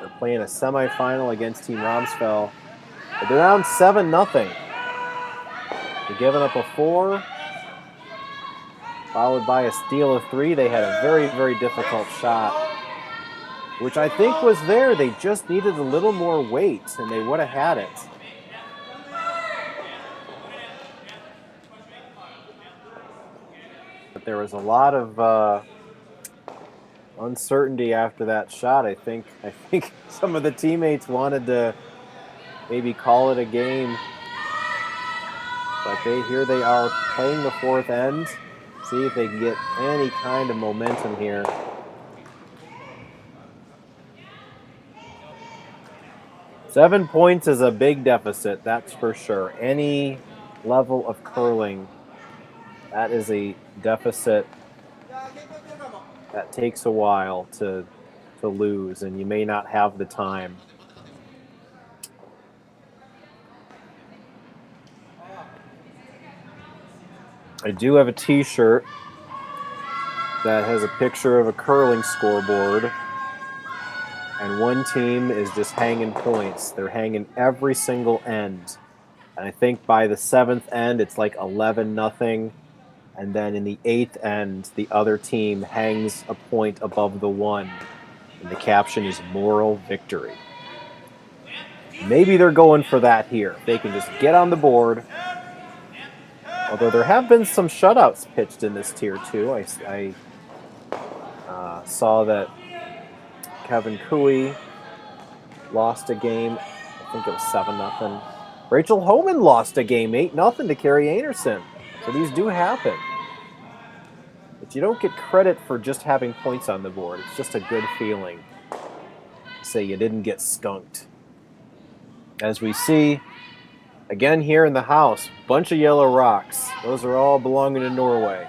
S13: they're playing a semifinal against Team Ramsfjell. But they're down 7-0. They're giving up a 4, followed by a steal of 3. They had a very, very difficult shot, which I think was there. They just needed a little more weight, and they would have had it. But there was a lot of uncertainty after that shot. I think some of the teammates wanted to maybe call it a game, but here they are playing the fourth end. See if they can get any kind of momentum here. Seven points is a big deficit, that's for sure. Any level of curling, that is a deficit that takes a while to lose, and you may not have the time. I do have a t-shirt that has a picture of a curling scoreboard, and one team is just hanging points. They're hanging every single end. And I think by the 7th end, it's like 11-0. And then in the 8th end, the other team hangs a point above the 1. And the caption is moral victory. Maybe they're going for that here. They can just get on the board. Although there have been some shutouts pitched in this Tier 2. I saw that Kevin Cooey lost a game. I think it was 7-0. Rachel Homan lost a game 8-0 to Carrie Anderson. So these do happen. But you don't get credit for just having points on the board. It's just a good feeling. Say you didn't get skunked. As we see, again here in the house, bunch of yellow rocks. Those are all belonging to Norway.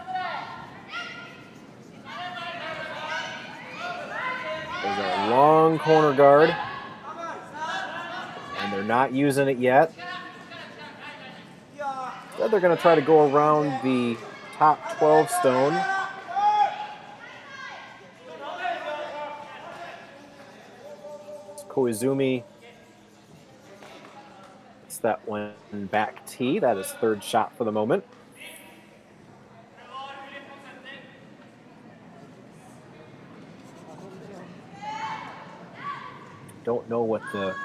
S13: There's a long corner guard. And they're not using it yet. Instead, they're going to try to go around the top 12 stone. Koizumi. It's that one back tee. That is third shot for the moment. Don't know what the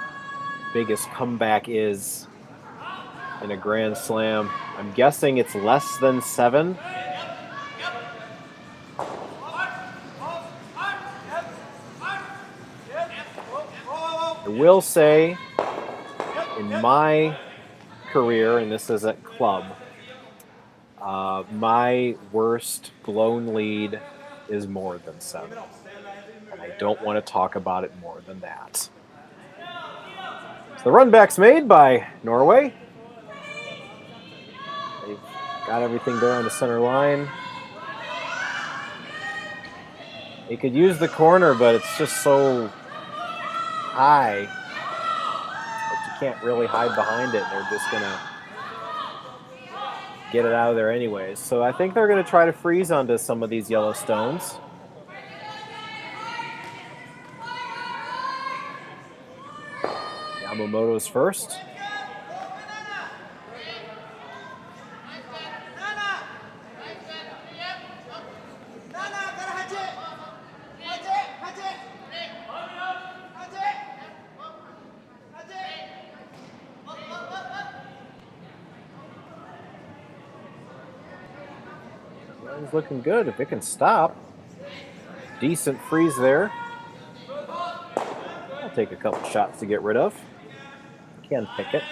S13: biggest comeback is in a Grand Slam. I'm guessing it's less than 7. I will say, in my career, and this is at club, My worst blown lead is more than 7. And I don't want to talk about it more than that. So the run back's made by Norway. They've got everything there on the center line. They could use the corner, but it's just so high that you can't really hide behind it. They're just going to get it out of there anyways. So I think they're going to try to freeze onto some of these yellow stones. Yamamoto's first. It's looking good if it can stop. Decent freeze there. I'll take a couple shots to get rid of. Can pick it.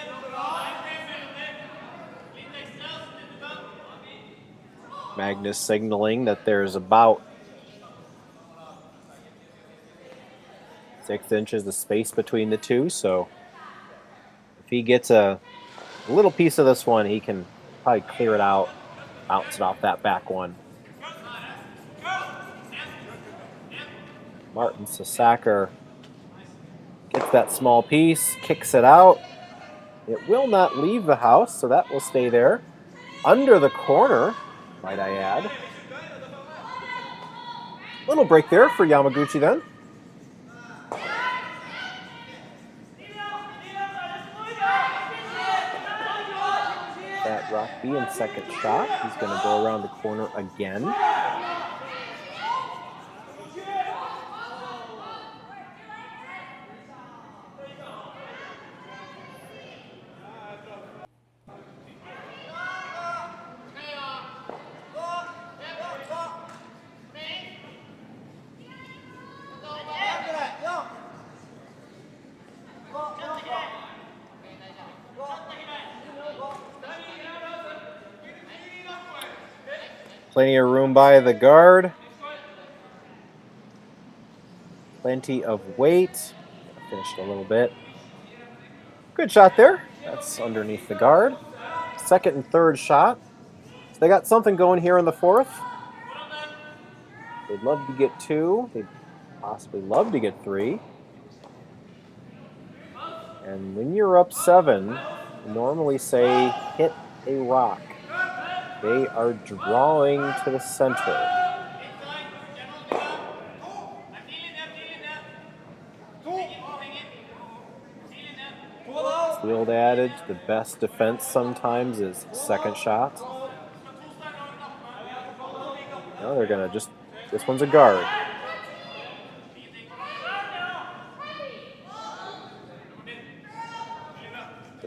S13: Magnus signaling that there's about 6 inches of space between the two, so if he gets a little piece of this one, he can probably clear it out, bounce it off that back one. Martensville gets that small piece, kicks it out. It will not leave the house, so that will stay there. Under the corner, might I add. Little break there for Yamaguchi then. That Rock B in second shot. He's going to go around the corner again. Plenty of room by the guard. Plenty of weight. Finished a little bit. Good shot there. That's underneath the guard. Second and third shot. So they got something going here in the fourth. They'd love to get 2. They'd possibly love to get 3. And when you're up 7, you normally say hit a rock. They are drawing to the center. It's the old adage, the best defense sometimes is second shot. No, they're going to just, this one's a guard.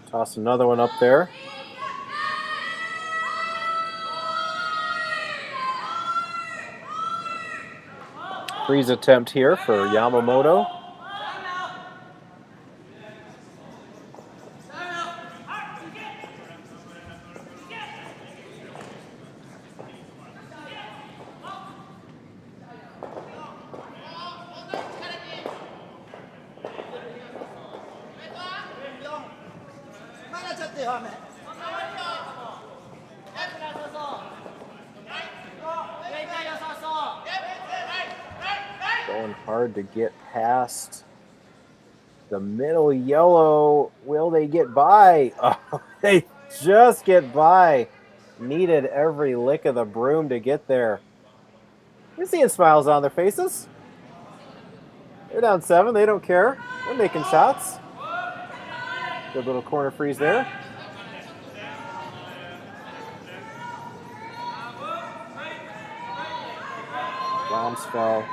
S13: Toss another one up there. Freeze attempt here for Yamamoto. Going hard to get past the middle yellow. Will they get by? Oh, they just get by. Needed every lick of the broom to get there. You're seeing smiles on their faces. They're down 7. They don't care. They're making shots. Good little corner freeze there. Ramsfjell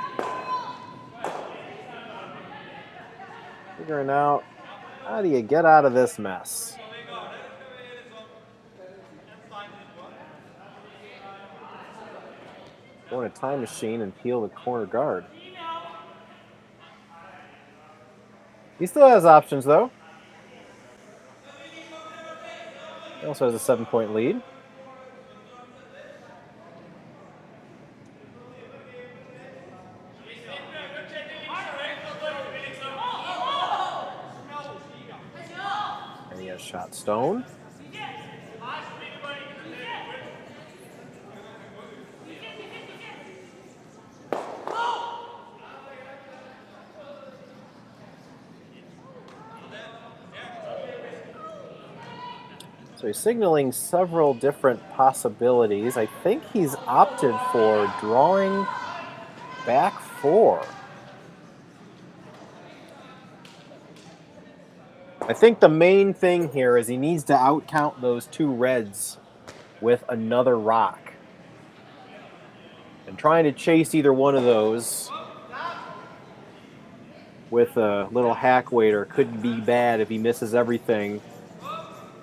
S13: figuring out how do you get out of this mess. Go in a time machine and peel the corner guard. He still has options though. He also has a 7-point lead. shot stone. So he's signaling several different possibilities. I think he's opted for drawing back 4. I think the main thing here is he needs to outcount those 2 reds with another rock. And trying to chase either one of those with a little hack waiter could be bad if he misses everything.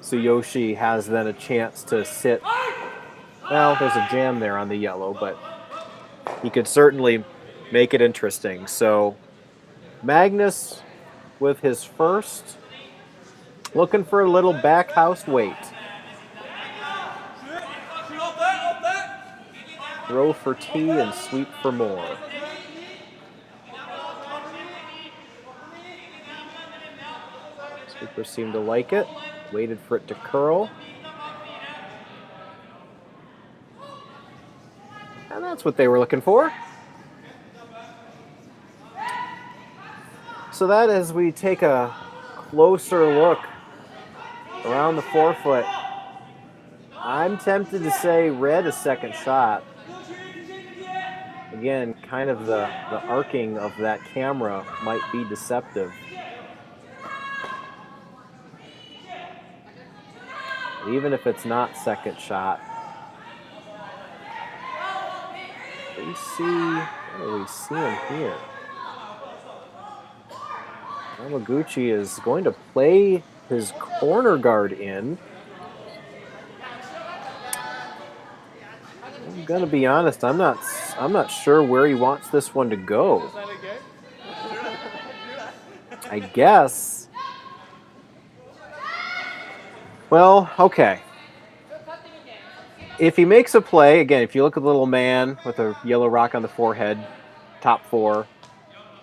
S13: Tsuyoshi has then a chance to sit. Well, there's a jam there on the yellow, but he could certainly make it interesting. So Magnus with his first, looking for a little backhouse weight. Throw for T and sweep for more. Sweepers seem to like it. Waited for it to curl. And that's what they were looking for. So that as we take a closer look around the 4-foot, I'm tempted to say red a second shot. Again, kind of the arcing of that camera might be deceptive. Even if it's not second shot. What do we see him here? Yamaguchi is going to play his corner guard in. I'm gonna be honest, I'm not sure where he wants this one to go. I guess. Well, okay. If he makes a play, again, if you look at the little man with a yellow rock on the forehead, top 4,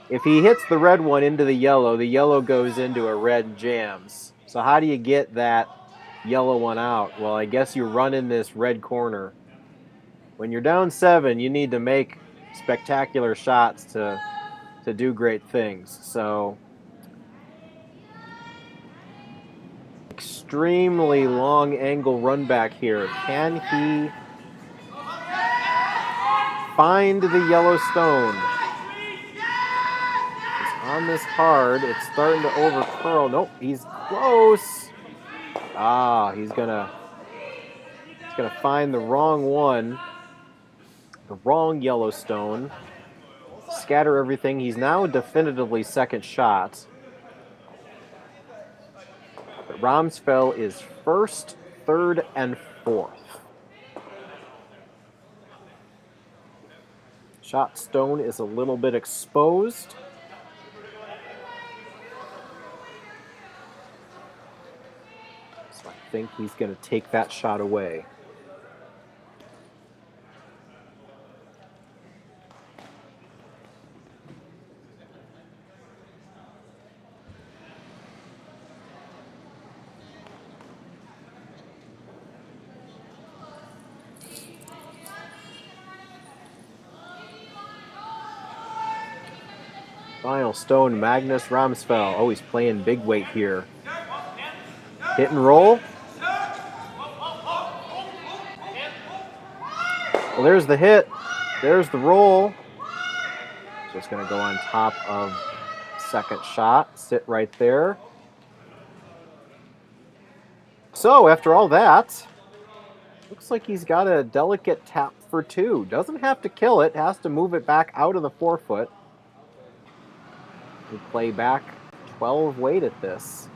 S13: if he hits the red one into the yellow goes into a red and jams. So how do you get that yellow one out? Well, I guess you run in this red corner. When you're down 7, you need to make spectacular shots to do great things. So extremely long angle run back here. Can he find the yellow stone? It's on this hard. It's starting to over curl. Nope, he's close. He's gonna find the wrong one. The wrong yellow stone. Scatter everything. He's now definitively second shot. But Ramsfjell is first, third, and 4th. Shot stone is a little bit exposed. So I think he's going to take that shot away. Final stone, Magnus Ramsfjell. Oh, he's playing big weight here. Hit and roll. Well, there's the hit. There's the roll. Just going to go on top of second shot. Sit right there. So, after all that, looks like he's got a delicate tap for 2. Doesn't have to kill it. Has to move it back out of the 4-foot. We play back 12 weight at this.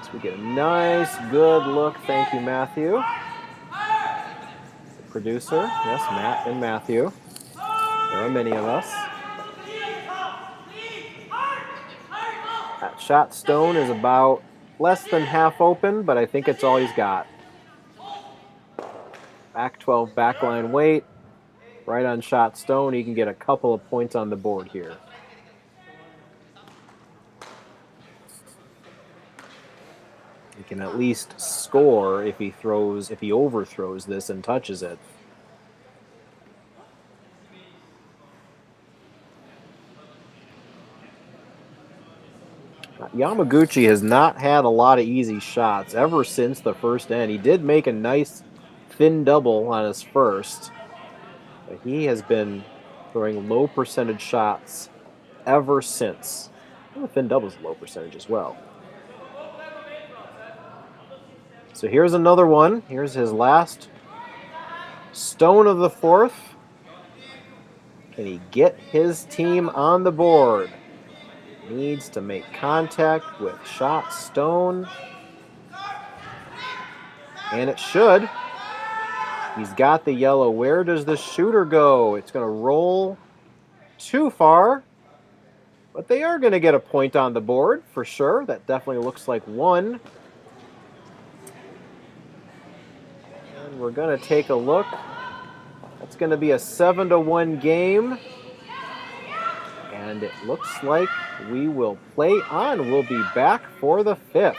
S13: So we get a nice, good look. Thank you, Matthew. The producer. Yes, Matt and Matthew. There are many of us. That shot stone is about less than half open, but I think it's all he's got. Back 12 backline weight. Right on shot stone. He can get a couple of points on the board here. can at least score if he overthrows this and touches it. Yamaguchi has not had a lot of easy shots ever since the first end. He did make a nice thin double on his first, but he has been throwing low percentage shots ever since. The thin double is low percentage as well. So here's another one. Here's his last stone of the fourth. Can he get his team on the board? Needs to make contact with shot stone. And it should. He's got the yellow. Where does the shooter go? It's going to roll too far. But they are going to get a point on the board for sure. That definitely looks like one. And we're going to take a look. That's going to be a 7-1 game. And it looks like we will play on. We'll be back for the fifth.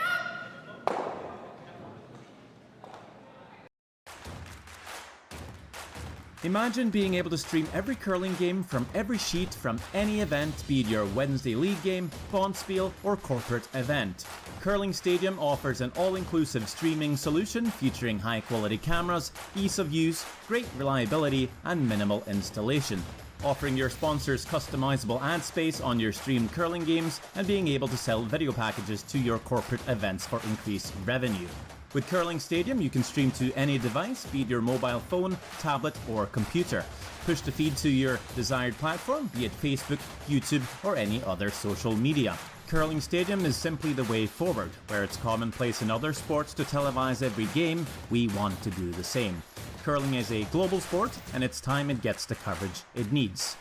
S10: Imagine being able to stream every curling game from every sheet from any event, be it your Wednesday league game, bonspiel, or corporate event. Curling Stadium offers an all-inclusive streaming solution featuring high-quality cameras, ease of use, great reliability, and minimal installation. Offering your sponsors customizable ad space on your streamed curling games and being able to sell video packages to your corporate events for increased revenue. With Curling Stadium, you can stream to any device, be it your mobile phone, tablet, or computer. Push the feed to your desired platform, be it Facebook, YouTube, or any other social media. Curling Stadium is simply the way forward. Where it's commonplace in other sports to televise every game, we want to do the same. Curling is a global sport, and it's time it gets the coverage it needs.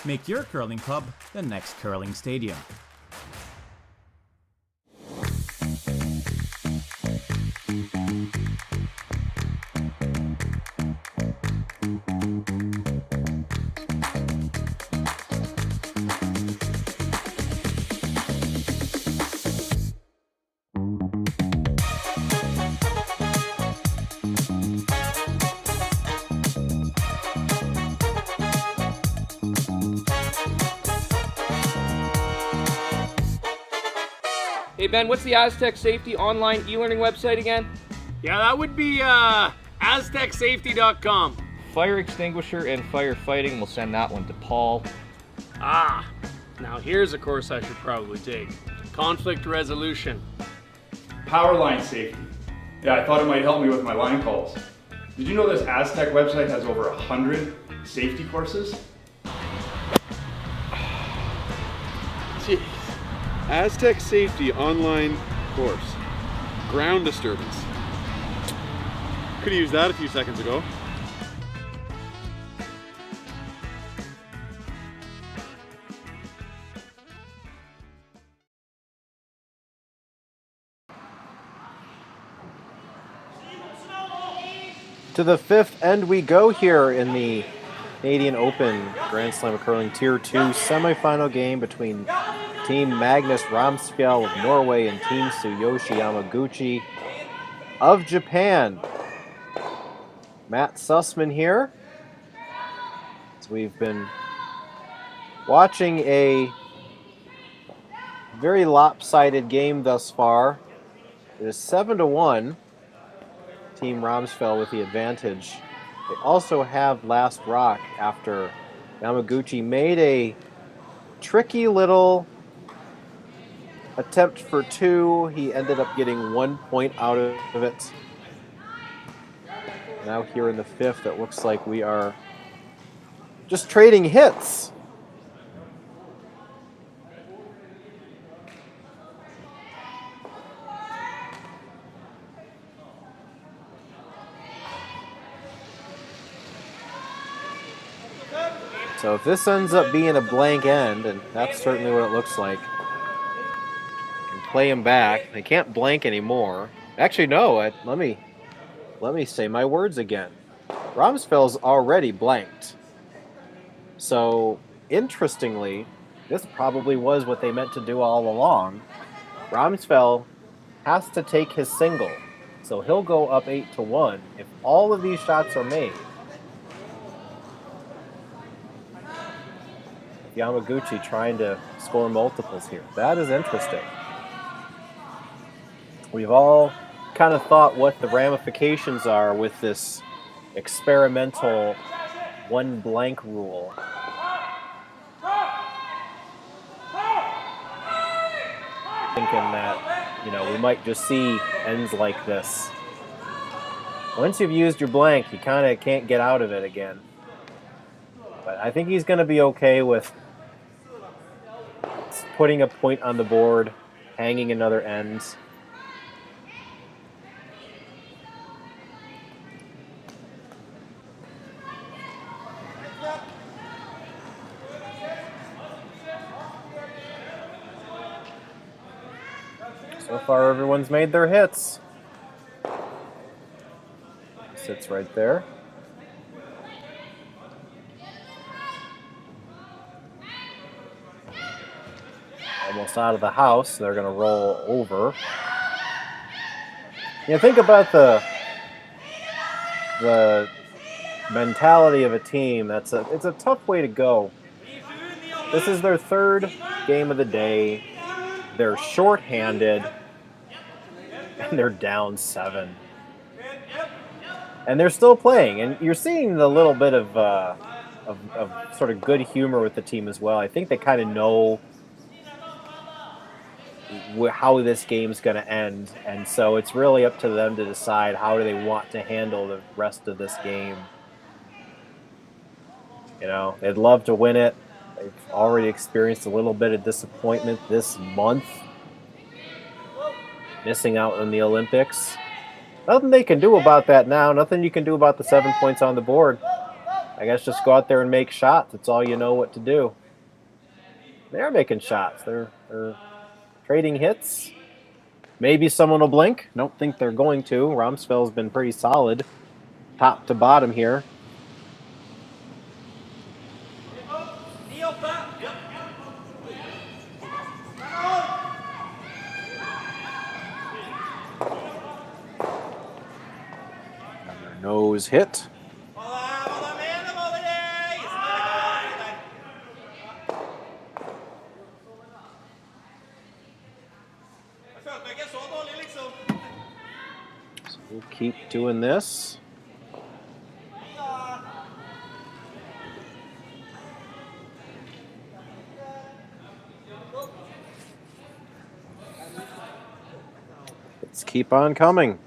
S10: Make your curling club the next Curling Stadium.
S5: Hey Ben, what's the Aztec Safety online e-learning website again?
S6: Yeah, that would be aztecsafety.com.
S5: Fire extinguisher and firefighting, we'll send that one to Paul.
S6: Now here's a course I should probably take. Conflict resolution.
S7: Power line safety. Yeah, I thought it might help me with my line calls. Did you know this Aztec website has over 100 safety courses?
S8: Jeez. Aztec Safety online course. Ground disturbance. Could have used that a few seconds ago.
S13: To the fifth end we go here in the Canadian Open Grand Slam of Curling Tier 2 semifinal game between Team Magnus Ramsfjell of Norway and Team Tsuyoshi Yamaguchi of Japan. Matt Sussman here. So we've been watching a very lopsided game thus far. It is 7-1. Team Ramsfjell with the advantage. They also have last rock after Yamaguchi made a tricky little attempt for two. He ended up getting 1 point out of it. Now here in the fifth, it looks like we are just trading hits. So if this ends up being a blank end, and that's certainly what it looks like, play him back. They can't blank anymore. Actually, no. Let me say my words again. Ramsfjell's already blanked. So, interestingly, this probably was what they meant to do all along. Ramsfjell has to take his single. So he'll go up 8-1 if all of these shots are made. Yamaguchi trying to score multiples here. That is interesting. We've all kind of thought what the ramifications are with this experimental one blank rule. Thinking that, you know, we might just see ends like this. Once you've used your blank, you kind of can't get out of it again. But I think he's going to be okay with putting a point on the board, hanging another end. So far, everyone's made their hits. Sits right there. Almost out of the house. They're going to roll over. You know, think about the mentality of a team. It's a tough way to go. This is their third game of the day. They're shorthanded, and they're down 7. And they're still playing, and you're seeing the little bit of sort of good humor with the team as well. I think they kind of know how this game's going to end, and so it's really up to them to decide how do they want to handle the rest of this game. You know, they'd love to win it. They've already experienced a little bit of disappointment this month, missing out on the Olympics. Nothing they can do about that now. Nothing you can do about the 7 points on the board. I guess just go out there and make shots. That's all you know what to do. They're making shots. They're trading hits. Maybe someone will blink. Don't think they're going to. Ramsfjell's been pretty solid, top to bottom here. Nose hit. So we'll keep doing this. Let's keep on coming.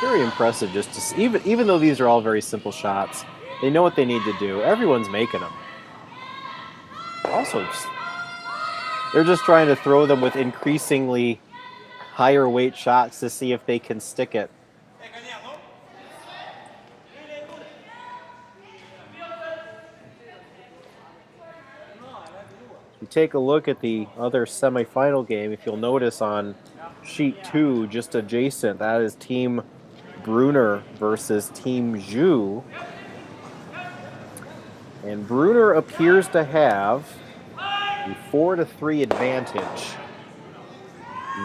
S13: Very impressive just to see, even though these are all very simple shots, they know what they need to do. Everyone's making them. Also, they're just trying to throw them with increasingly higher weight shots to see if they can stick it. If you take a look at the other semifinal game, if you'll notice on sheet 2, just adjacent, that is Team Brunner versus Team Zhu. And Brunner appears to have a 4-3 advantage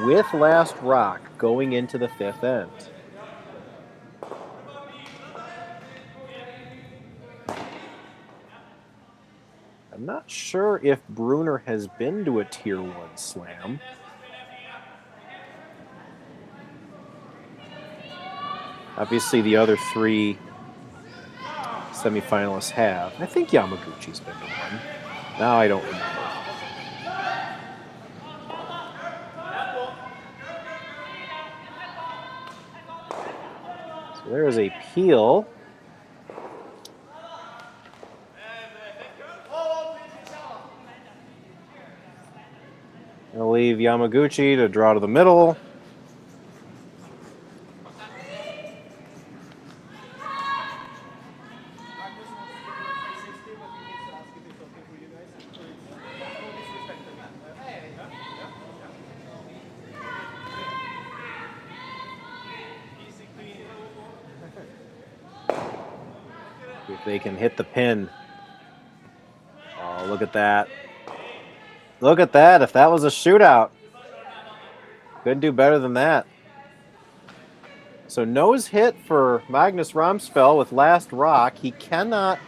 S13: with last rock going into the 5th end. I'm not sure if Brunner has been to a Tier 1 slam. Obviously, the other 3 semifinalists have. I think Yamaguchi's been to one. Now I don't remember. So there is a peel. I'll leave Yamaguchi to draw to the middle. If they can hit the pin. Oh, look at that. Look at that. If that was a shootout, couldn't do better than that. So nose hit for Magnus Ramsfjell with last rock. He cannot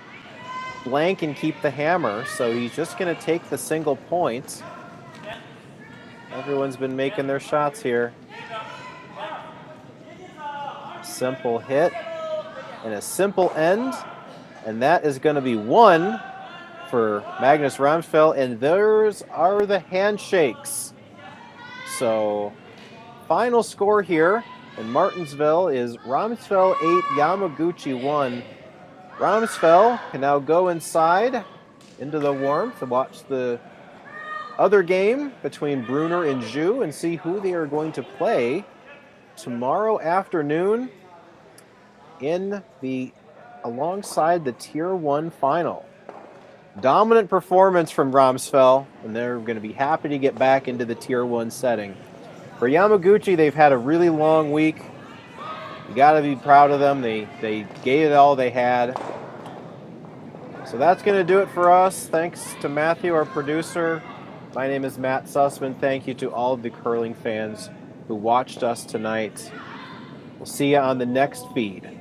S13: blank and keep the hammer, so he's just going to take the single point. Everyone's been making their shots here. Simple hit and a simple end, and that is going to be one for Magnus Ramsfjell, and those are the handshakes. So final score here in Martensville is Ramsfjell 8, Yamaguchi 1. Ramsfjell can now go inside into the warmth and watch the other game between Brunner and Zhu and see who they are going to play tomorrow afternoon alongside the Tier 1 final. Dominant performance from Ramsfjell, and they're going to be happy to get back into the Tier 1 setting. For Yamaguchi, they've had a really long week. You got to be proud of them. They gave it all they had. So that's going to do it for us. Thanks to Matthew, our producer. My name is Matt Sussman. Thank you to all of the curling fans who watched us tonight. We'll see you on the next feed.